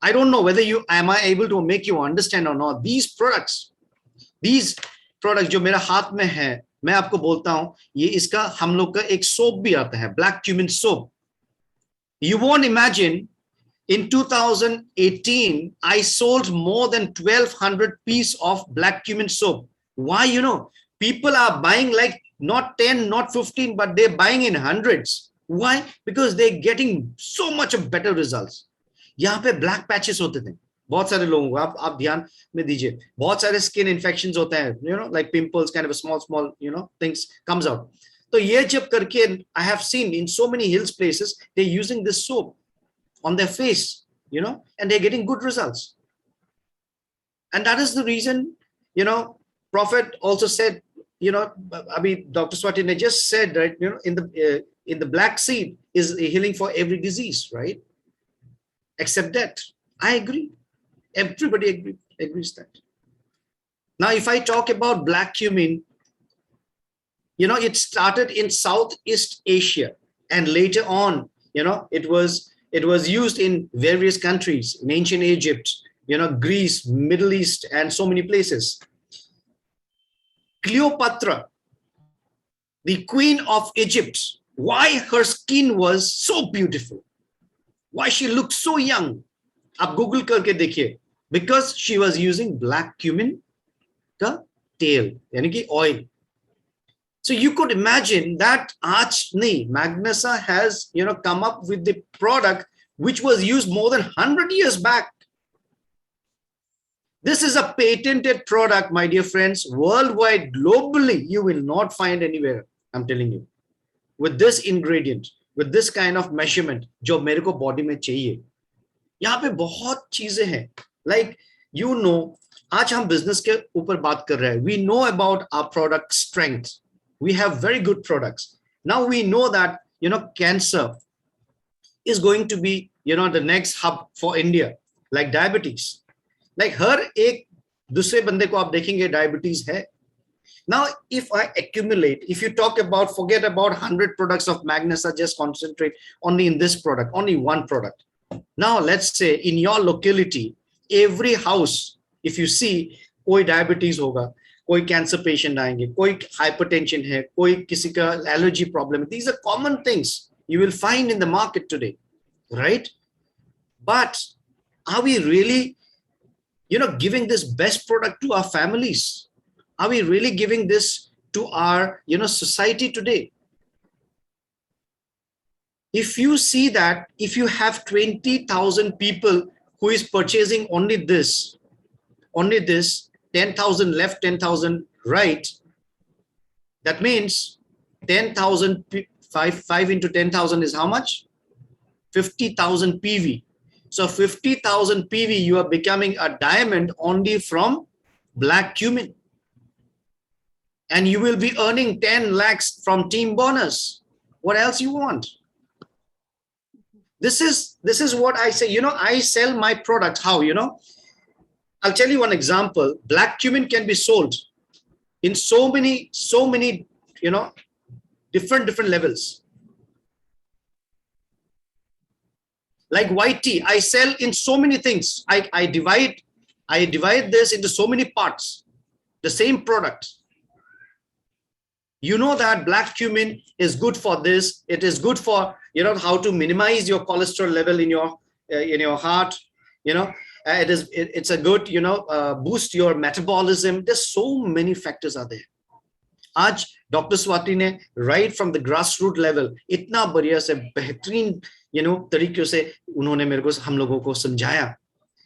I don't know whether am I able to make you understand or not. These products जो मेरा हाथ में है, मैं आपको बोलता हूं, ये इसका हम लोग का एक सोप भी आता है, black cumin soap. You won't imagine, in 2018 I sold more than 1,200 pieces of black cumin soap. Why? People are buying like not 10, not 15, but they're buying in hundreds. Why? Because they're getting so much of better results. यहाँ पे black patches होते थे, बहुत सारे लोगों को आप ध्यान में दीजिए, बहुत सारे स्किन इन्फेक्शंस होते हैं, you know, like pimples, kind of small you know things comes out. तो ये जब करके, I have seen in so many hills places they using this soap on their face, you know, and they're getting good results. And that is the reason, you know, Prophet also said, you know, Abhi, Dr. Swati ne just said, right, you know, in the black seed is healing for every disease, right? Except that. I agree. Everybody agrees that. Now, if I talk about black cumin, you know, it started in Southeast Asia, and later on, you know, it was used in various countries, in ancient Egypt, you know, Greece, Middle East, and so many places. Cleopatra, the queen of Egypt, why her skin was so beautiful, why she looked so young, आप Google करके देखिए, because she was using black cumin का tail, यानी कि oil. So you could imagine that aaj nahi, Magnesa has, you know, come up with the product which was used more than 100 years back. This is a patented product, my dear friends, worldwide, globally, you will not find anywhere, I'm telling you, with this ingredient, with this kind of measurement, जो मेरे को body में चाहिए. यहाँ पे बहुत चीजें हैं, like, you know, आज हम business के ऊपर बात कर रहे हैं. We know about our product strength. We have very good products. Now we know that, you know, cancer is going to be, you know, the next hub for India, like diabetes. Like हर एक दूसरे बंदे को आप देखेंगे diabetes है. Now, if I accumulate, if you talk about, forget about 100 products of Magnesa, just concentrate only in this product, only one product. Now, let's say in your locality, every house, if you see, कोई diabetes होगा, कोई cancer patient आएंगे, कोई hypertension है, कोई किसी का allergy problem है. These are common things you will find in the market today, right? But are we really, you know, giving this best product to our families? Are we really giving this to our, you know, society today? If you see that, if you have 20,000 people who is purchasing only this, 10,000 left, 10,000 right, that means 10,000, 5 into 10,000 is how much? 50,000 PV. So 50,000 PV, you are becoming a diamond only from black cumin. And you will be earning 10 lakhs from team bonus. What else you want? This is what I say. You know, I sell my product. How, you know? I'll tell you one example. Black cumin can be sold in so many, you know, different levels. Like white tea, I sell in so many things. I divide this into so many parts, the same product. You know that black cumin is good for this. It is good for, you know, how to minimize your cholesterol level in your heart, you know. It's a good, you know, boost your metabolism. There's so many factors are there. आज doctor Swati ने right from the grassroots level इतना बढ़िया से बेहतरीन, you know, तरीके से उन्होंने मेरे को, हम लोगों को समझाया.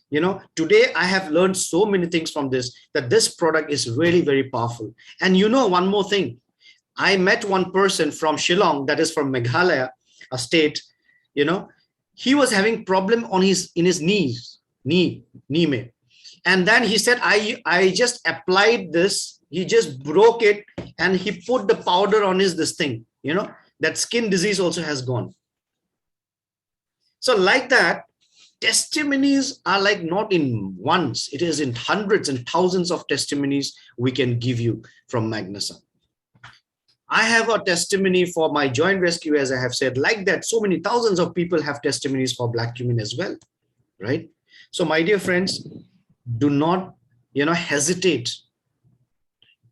You know, today I have learned so many things from this, that this product is really very powerful. And you know, one more thing, I met one person from Shillong, that is from Meghalaya, a state, you know, he was having problem on in his knees. Knee mein. And then he said, I just applied this, he just broke it, and he put the powder on this thing, you know, that skin disease also has gone. So like that, testimonies are like not in ones, it is in hundreds and thousands of testimonies we can give you from Magnesa. I have a testimony for my joint rescue, as I have said, like that. So many thousands of people have testimonies for black cumin as well, right? So my dear friends, do not, you know, hesitate.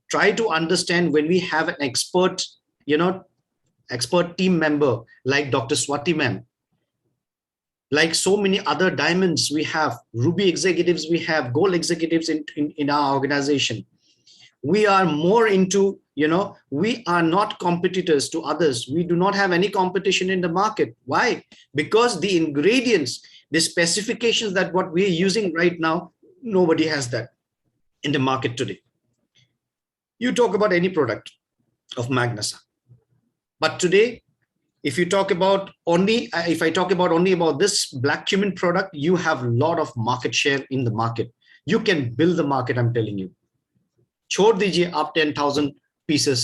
Try to understand when we have an expert, you know, expert team member like Dr. Swati ma'am, like so many other diamonds we have, ruby executives we have, gold executives in our organization. We are more into, you know, we are not competitors to others. We do not have any competition in the market. Why? Because the ingredients, the specifications that what we're using right now, nobody has that in the market today. You talk about any product of Magnasa, but today, if you talk about only, if I talk about only about this black cumin product, you have a lot of market share in the market. You can build the market, I'm telling you. छोड़ दीजिए आप 10,000 pieces,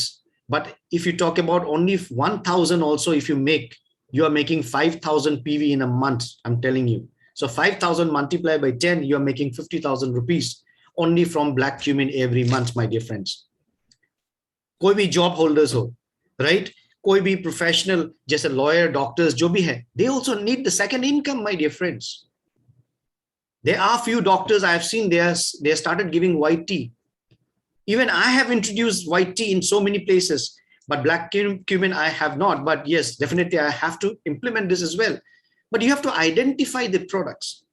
but if you talk about only 1,000 also, if you make, you are making 5,000 PV in a month, I'm telling you. So 5,000 multiplied by 10, you are making 50,000 rupees only from black cumin every month, my dear friends. कोई भी job holders हो, right? कोई भी professional जैसे lawyer, doctors जो भी है, they also need the second income, my dear friends. There are few doctors I have seen, they started giving white tea. Even I have introduced white tea in so many places, but black cumin I have not. But yes, definitely I have to implement this as well. But you have to identify the products.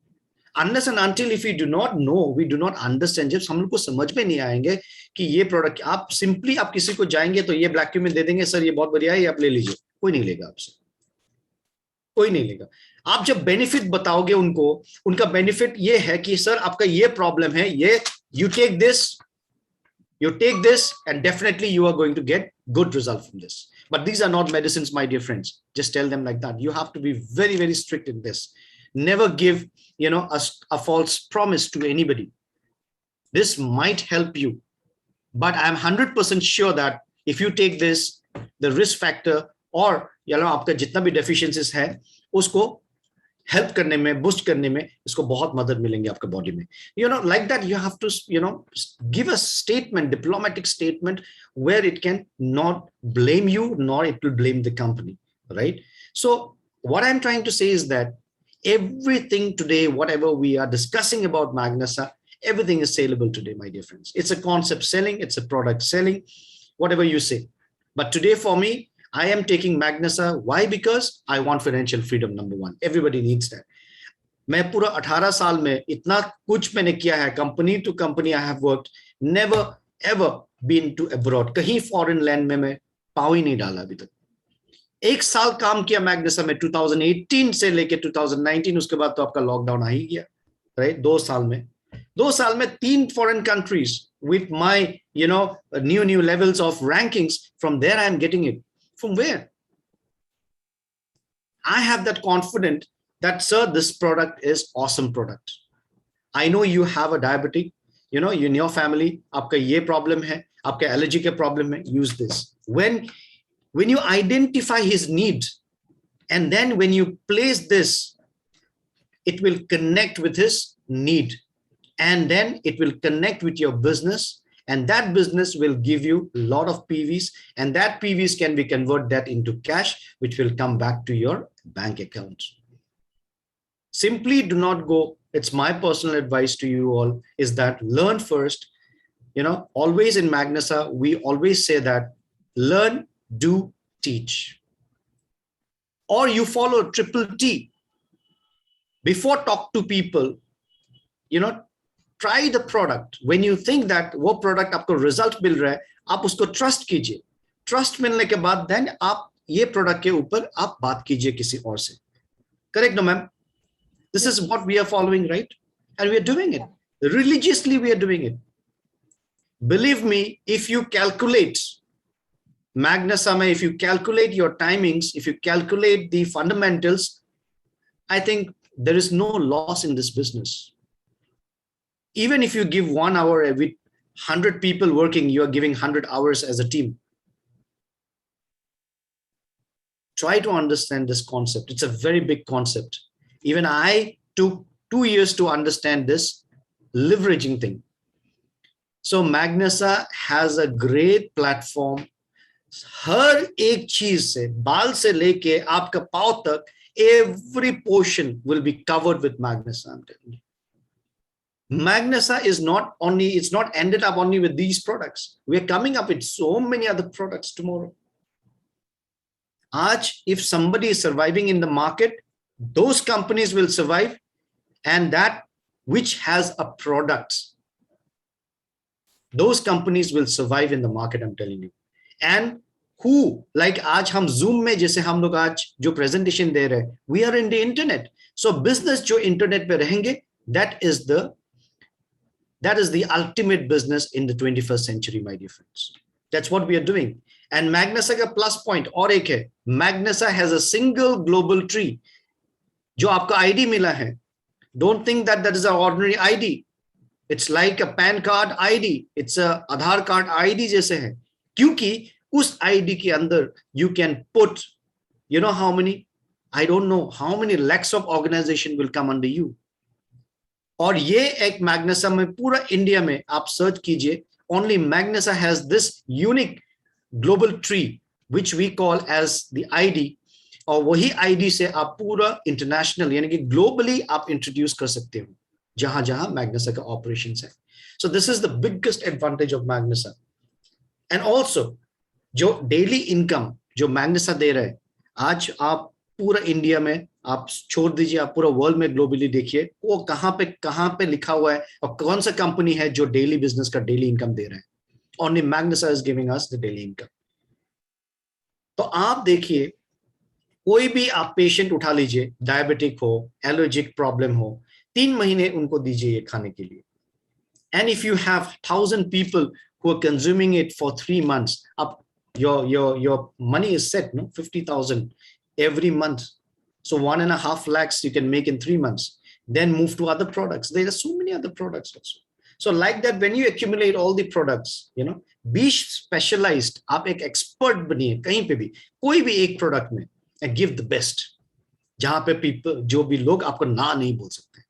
Unless and until if we do not know, we do not understand, जब हम लोग को समझ में नहीं आएंगे कि ये प्रोडक्ट, आप सिंपली आप किसी को जाएंगे तो ये ब्लैक क्यूमिन दे देंगे, सर ये बहुत बढ़िया है, ये आप ले लीजिए, कोई नहीं लेगा आपसे, कोई नहीं लेगा. आप जब बेनिफिट बताओगे उनको, उनका बेनिफिट ये है कि सर आपका ये प्रॉब्लम है, ये you take this and definitely you are going to get good result from this. But these are not medicines, my dear friends. Just tell them like that. You have to be very, very strict in this. Never give, you know, a false promise to anybody. This might help you, but I'm 100% sure that if you take this, the risk factor or, you know, आपका जितना भी deficiencies है, उसको help करने में, boost करने में, इसको बहुत मदद मिलेंगे आपके body में. You know, like that, you have to, you know, give a statement, diplomatic statement, where it can not blame you, nor it will blame the company, right? So what I'm trying to say is that everything today, whatever we are discussing about Magnasa, everything is saleable today, my dear friends. It's a concept selling, it's a product selling, whatever you say. But today for me, I am taking Magnasa. Why? Because I want financial freedom, number one. Everybody needs that. मैं पूरा 18 साल में इतना कुछ मैंने किया है, company to company I have worked, never ever been to abroad. कहीं foreign land में मैं पाँव ही नहीं डाला अभी तक. एक साल काम किया Magnasa में 2018 से लेके 2019, उसके बाद तो आपका लॉकडाउन आ ही गया, right? 2 साल में 3 foreign countries with my, you know, new levels of rankings. From there I am getting it. From where? I have that confidence that, sir, this product is awesome product. I know you have a diabetic, you know, in your family, आपका ये problem है, आपका allergy का problem है, use this. When you identify his need, and then when you place this, it will connect with his need, and then it will connect with your business, and that business will give you a lot of PVs, and that PVs can be converted that into cash, which will come back to your bank account. Simply do not go. It's my personal advice to you all is that learn first. You know, always in Magnasa, we always say that learn, do, teach. Or you follow triple T. Before talk to people, you know, try the product. When you think that वो product आपको result मिल रहा है, आप उसको trust कीजिए. Trust मिलने के बाद then आप ये product के ऊपर आप बात कीजिए किसी और से. Correct, no, ma'am? This is what we are following, right? And we are doing it. Religiously, we are doing it. Believe me, if you calculate Magnasa में, if you calculate your timings, if you calculate the fundamentals, I think there is no loss in this business. Even if you give 1 hour with 100 people working, you are giving 100 hours as a team. Try to understand this concept. It's a very big concept. Even I took 2 years to understand this leveraging thing. So Magnasa has a great platform. हर एक चीज से, बाल से लेके आपका पाँव तक, every portion will be covered with Magnasa, I'm telling you. Magnasa is not only, it's not ended up only with these products. We are coming up with so many other products tomorrow. Aaj, if somebody is surviving in the market, those companies will survive, and that which has a product, those companies will survive in the market, I'm telling you. And who, like आज हम zoom में जैसे हम लोग आज जो presentation दे रहे हैं, we are in the internet. So business जो इंटरनेट पे रहेंगे, that is the ultimate business in the 21st century, my dear friends. That's what we are doing. And Magnasa का plus point और एक है, Magnasa has a single global tree. जो आपका ID मिला है, don't think that that is an ordinary ID. It's like a PAN card ID. It's a Aadhaar card ID जैसे है, क्योंकि उस ID के अंदर you can put, you know how many, I don't know how many lakhs of organization will come under you. और ये एक Magnasa में पूरा इंडिया में आप सर्च कीजिए, only Magnasa has this unique global tree which we call as the ID, और वही ID से आप पूरा इंटरनेशनल यानी कि ग्लोबली आप इंट्रोड्यूस कर सकते हो जहां जहां Magnasa का ऑपरेशंस है. So this is the biggest advantage of Magnasa. And also जो डेली इनकम जो Magnasa दे रहा है, आज आप पूरा इंडिया में, आप छोड़ दीजिए, आप पूरा वर्ल्ड में ग्लोबली देखिए, वो कहां पे लिखा हुआ है और कौन सा कंपनी है जो डेली बिजनेस का डेली इनकम दे रहा है. Only Magnasa is giving us the daily income. तो आप देखिए, कोई भी आप पेशेंट उठा लीजिए, डायबिटिक हो, एलर्जिक प्रॉब्लम हो, 3 महीने उनको दीजिए ये खाने के लिए. And if you have 1,000 people who are consuming it for 3 months, up your money is set, no, 50,000 every month. So 1.5 lakhs you can make in 3 months. Then move to other products. There are so many other products also. So like that, when you accumulate all the products, you know, be specialized. आप एक expert बनिए कहीं पे भी, कोई भी एक product में, and give the best. जहाँ पे people, जो भी लोग आपको ना नहीं बोल सकते.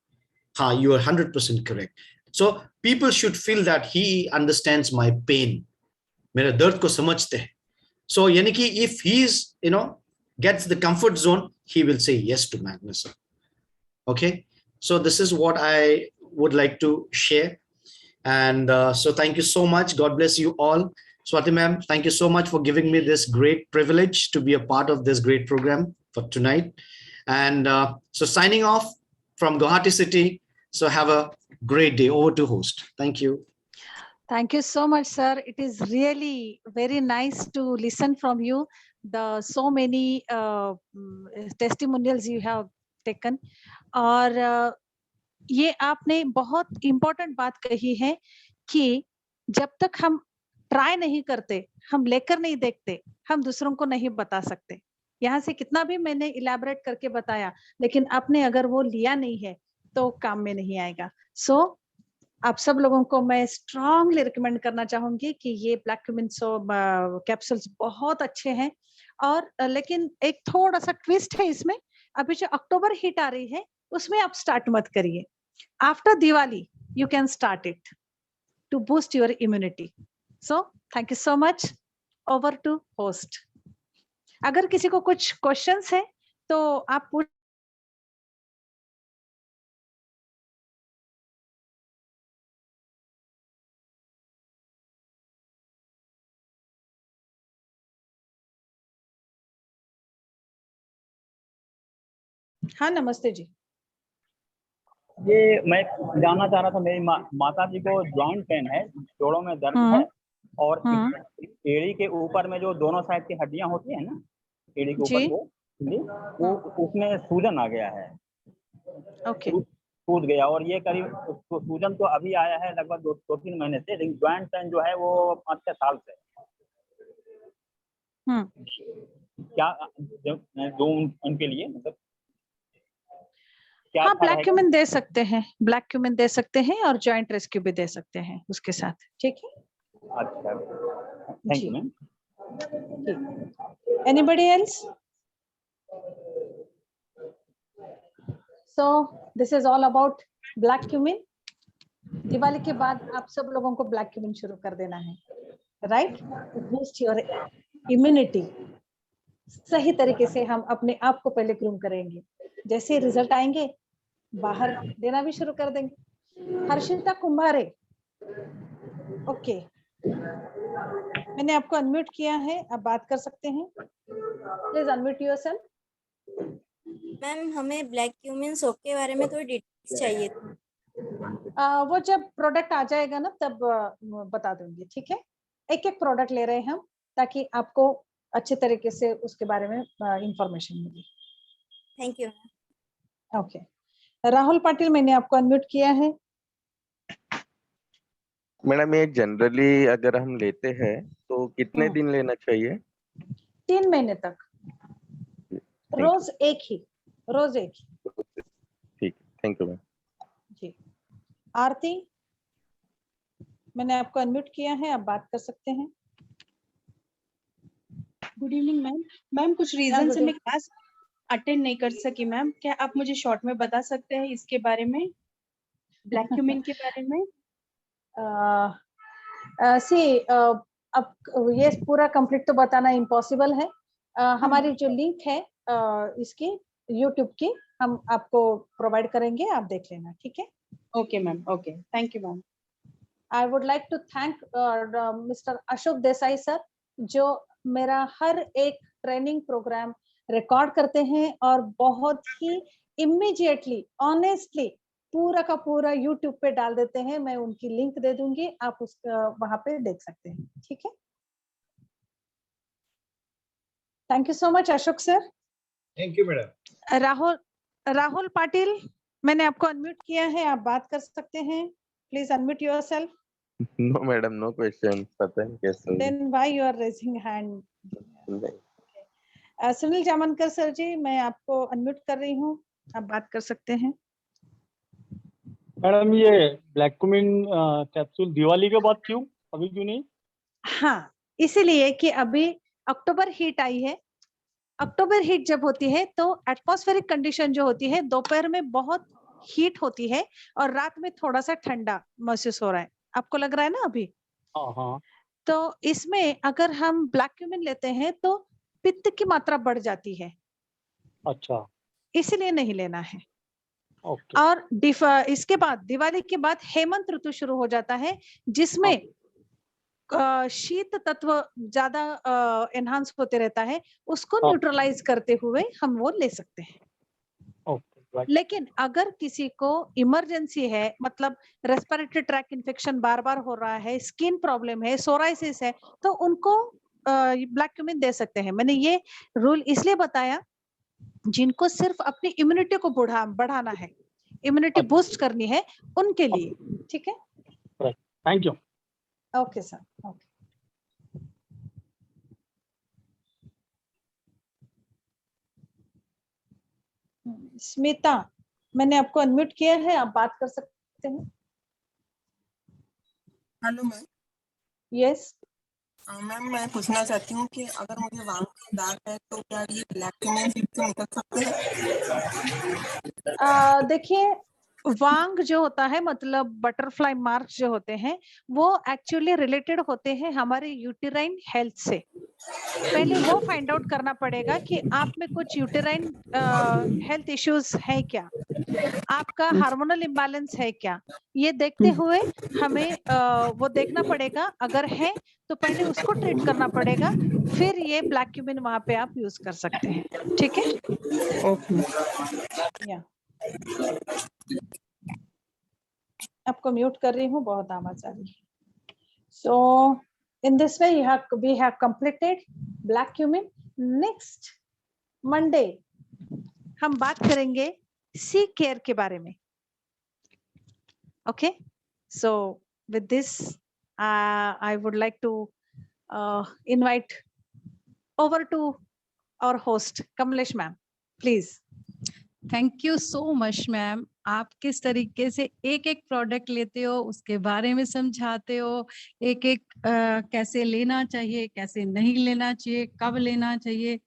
हाँ, you are 100% correct. So people should feel that he understands my pain. मेरे दर्द को समझते हैं. So यानी कि if he is, you know, gets the comfort zone, he will say yes to Magnasa. Okay. So this is what I would like to share. And so thank you so much. God bless you all. Swati ma'am, thank you so much for giving me this great privilege to be a part of this great program for tonight. And so signing off from Guwahati City. So have a great day. Over to host. Thank you. Thank you so much, sir. It is really very nice to listen from you. The so many testimonials you have taken. और ये आपने बहुत important बात कही है कि जब तक हम ट्राई नहीं करते, हम लेकर नहीं देखते, हम दूसरों को नहीं बता सकते. यहाँ से कितना भी मैंने इलैबोरेट करके बताया, लेकिन आपने अगर वो लिया नहीं है तो काम में नहीं आएगा. सो आप सब लोगों को मैं स्ट्रांगली रिकमेंड करना चाहूंगी कि ये ब्लैक क्यूमिन कैप्सूल्स बहुत अच्छे हैं. और लेकिन एक थोड़ा सा ट्विस्ट है इसमें. अभी जो अक्टूबर हीट आ रही है उसमें आप स्टार्ट मत करिए. After Diwali you can start it to boost your immunity. So thank you so much. Over to host. अगर किसी को कुछ क्वेश्चंस है तो आप पूछ. हाँ, नमस्ते जी. ये मैं जानना चाह रहा था, मेरी माता जी को जॉइंट पेन है, जोड़ों में दर्द है, और एड़ी के ऊपर में जो दोनों साइड की हड्डियां होती है ना, एड़ी के ऊपर वो उसमें सूजन आ गया है. ओके. टूट गया. और ये करीब सूजन तो अभी आया है लगभग 2-3 महीने से, लेकिन जॉइंट पेन जो है वो 5-6 साल से. क्या जो उनके लिए मतलब हाँ, ब्लैक क्यूमिन दे सकते हैं, ब्लैक क्यूमिन दे सकते हैं और जॉइंट रेस्क्यू भी दे सकते हैं उसके साथ. ठीक है. अच्छा, thank you ma'am. Anybody else? So this is all about black cumin. Diwali के बाद आप सब लोगों को ब्लैक क्यूमिन शुरू कर देना है, राइट? Boost your immunity. सही तरीके से हम अपने आप को पहले ग्रूम करेंगे. जैसे रिजल्ट आएंगे बाहर देना भी शुरू कर देंगे. हर्षिता कुंभारे, ओके, मैंने आपको अनम्यूट किया है, आप बात कर सकते हैं. Please unmute yourself. मैम, हमें ब्लैक क्यूमिन सोप के बारे में थोड़ी डिटेल्स चाहिए थी. वो जब प्रोडक्ट आ जाएगा ना तब बता दूंगी. ठीक है. एक एक प्रोडक्ट ले रहे हैं हम. ताकि आपको अच्छे तरीके से उसके बारे में इंफॉर्मेशन मिले। Thank you. Okay, Rahul Patil, मैंने आपको अनम्यूट किया है। मैडम ये जनरली अगर हम लेते हैं तो कितने दिन लेना चाहिए? 3 महीने तक, रोज एक ही। ठीक, थैंक यू मैम। जी, आरती, मैंने आपको अनम्यूट किया है, आप बात कर सकते हैं। Good evening ma'am. मैम कुछ रीजन से मैं क्लास अटेंड नहीं कर सकी मैम, क्या आप मुझे शॉर्ट में बता सकते हैं इसके बारे में, ब्लैक क्यूमिन के बारे में? अब ये पूरा कंप्लीट तो बताना इम्पॉसिबल है। हमारी जो लिंक है इसकी यूट्यूब की, हम आपको प्रोवाइड करेंगे, आप देख लेना, ठीक है? Okay ma'am, okay, thank you ma'am. I would like to thank mister Ashok Desai sir, जो मेरा हर एक ट्रेनिंग प्रोग्राम रिकॉर्ड करते हैं और बहुत ही इमीडिएटली, ऑनेस्टली पूरा का पूरा यूट्यूब पे डाल देते हैं। मैं उनकी लिंक दे दूंगी, आप उसका वहां पे देख सकते हैं, ठीक है? Thank you so much Ashok sir. Thank you madam. Rahul Patil, मैंने आपको अनम्यूट किया है, आप बात कर सकते हैं। Please unmute yourself. No madam, no question. पता नहीं कैसे। Then why you are raising hand? Sunil Jamankar sir ji, मैं आपको अनम्यूट कर रही हूँ, आप बात कर सकते हैं। मैडम ये ब्लैक क्यूमिन कैप्सूल दिवाली के बाद क्यों, अभी क्यों नहीं? हाँ, इसीलिए कि अभी अक्टूबर हीट आई है। अक्टूबर हीट जब होती है तो एटमॉस्फेरिक कंडीशन जो होती है, दोपहर में बहुत हीट होती है और रात में थोड़ा सा ठंडा महसूस हो रहा है, आपको लग रहा है ना अभी? हाँ। तो इसमें अगर हम ब्लैक क्यूमिन लेते हैं तो पित्त की मात्रा बढ़ जाती है। अच्छा, इसलिए नहीं लेना है। ओके। और इसके बाद दिवाली के बाद हेमंत ऋतु शुरू हो जाता है, जिसमें शीत तत्व ज्यादा एनहांस होते रहता है, उसको न्यूट्रलाइज करते हुए हम वो ले सकते हैं। लेकिन अगर किसी को इमरजेंसी है, मतलब रेस्पिरेटरी ट्रैक इन्फेक्शन बार बार हो रहा है, स्किन प्रॉब्लम है, सोराइसिस है, तो उनको ब्लैक क्यूमिन दे सकते हैं। मैंने ये रूल इसलिए बताया जिनको सिर्फ अपनी इम्यूनिटी को बढ़ाना है, इम्यूनिटी बूस्ट करनी है, उनके लिए, ठीक है? Thank you. Okay sir, okay. Smita, मैंने आपको अनम्यूट किया है, आप बात कर सकते हैं। Hello ma'am. यस मैम, मैं पूछना चाहती हूँ कि अगर मुझे वांग का दाग है तो क्या ये ब्लैक क्यूमिन सीड से निकल सकते हैं? देखिए, वांग जो होता है, मतलब बटरफ्लाई मार्क्स जो होते हैं, वो एक्चुअली रिलेटेड होते हैं हमारे यूटेराइन हेल्थ से। पहले वो फाइंड आउट करना पड़ेगा कि आप में कुछ यूटेराइन हेल्थ इश्यूज है क्या, आपका हार्मोनल इम्बैलेंस है क्या, ये देखते हुए हमें वो देखना पड़ेगा। अगर है तो पहले उसको ट्रीट करना पड़ेगा, फिर ये ब्लैक क्यूमिन वहां पे आप यूज कर सकते हैं, ठीक है? या आपको म्यूट कर रही हूँ, बहुत आवाज आ रही है। So in this way we have completed black cumin. Next Monday हम बात करेंगे सी केयर के बारे में। Okay, so with this I would like to invite over to our host Kamlesh ma'am, please. Thank you so much ma'am. आप किस तरीके से एक एक प्रोडक्ट लेते हो, उसके बारे में समझाते हो, एक एक कैसे लेना चाहिए, कैसे नहीं लेना चाहिए, कब लेना चाहिए,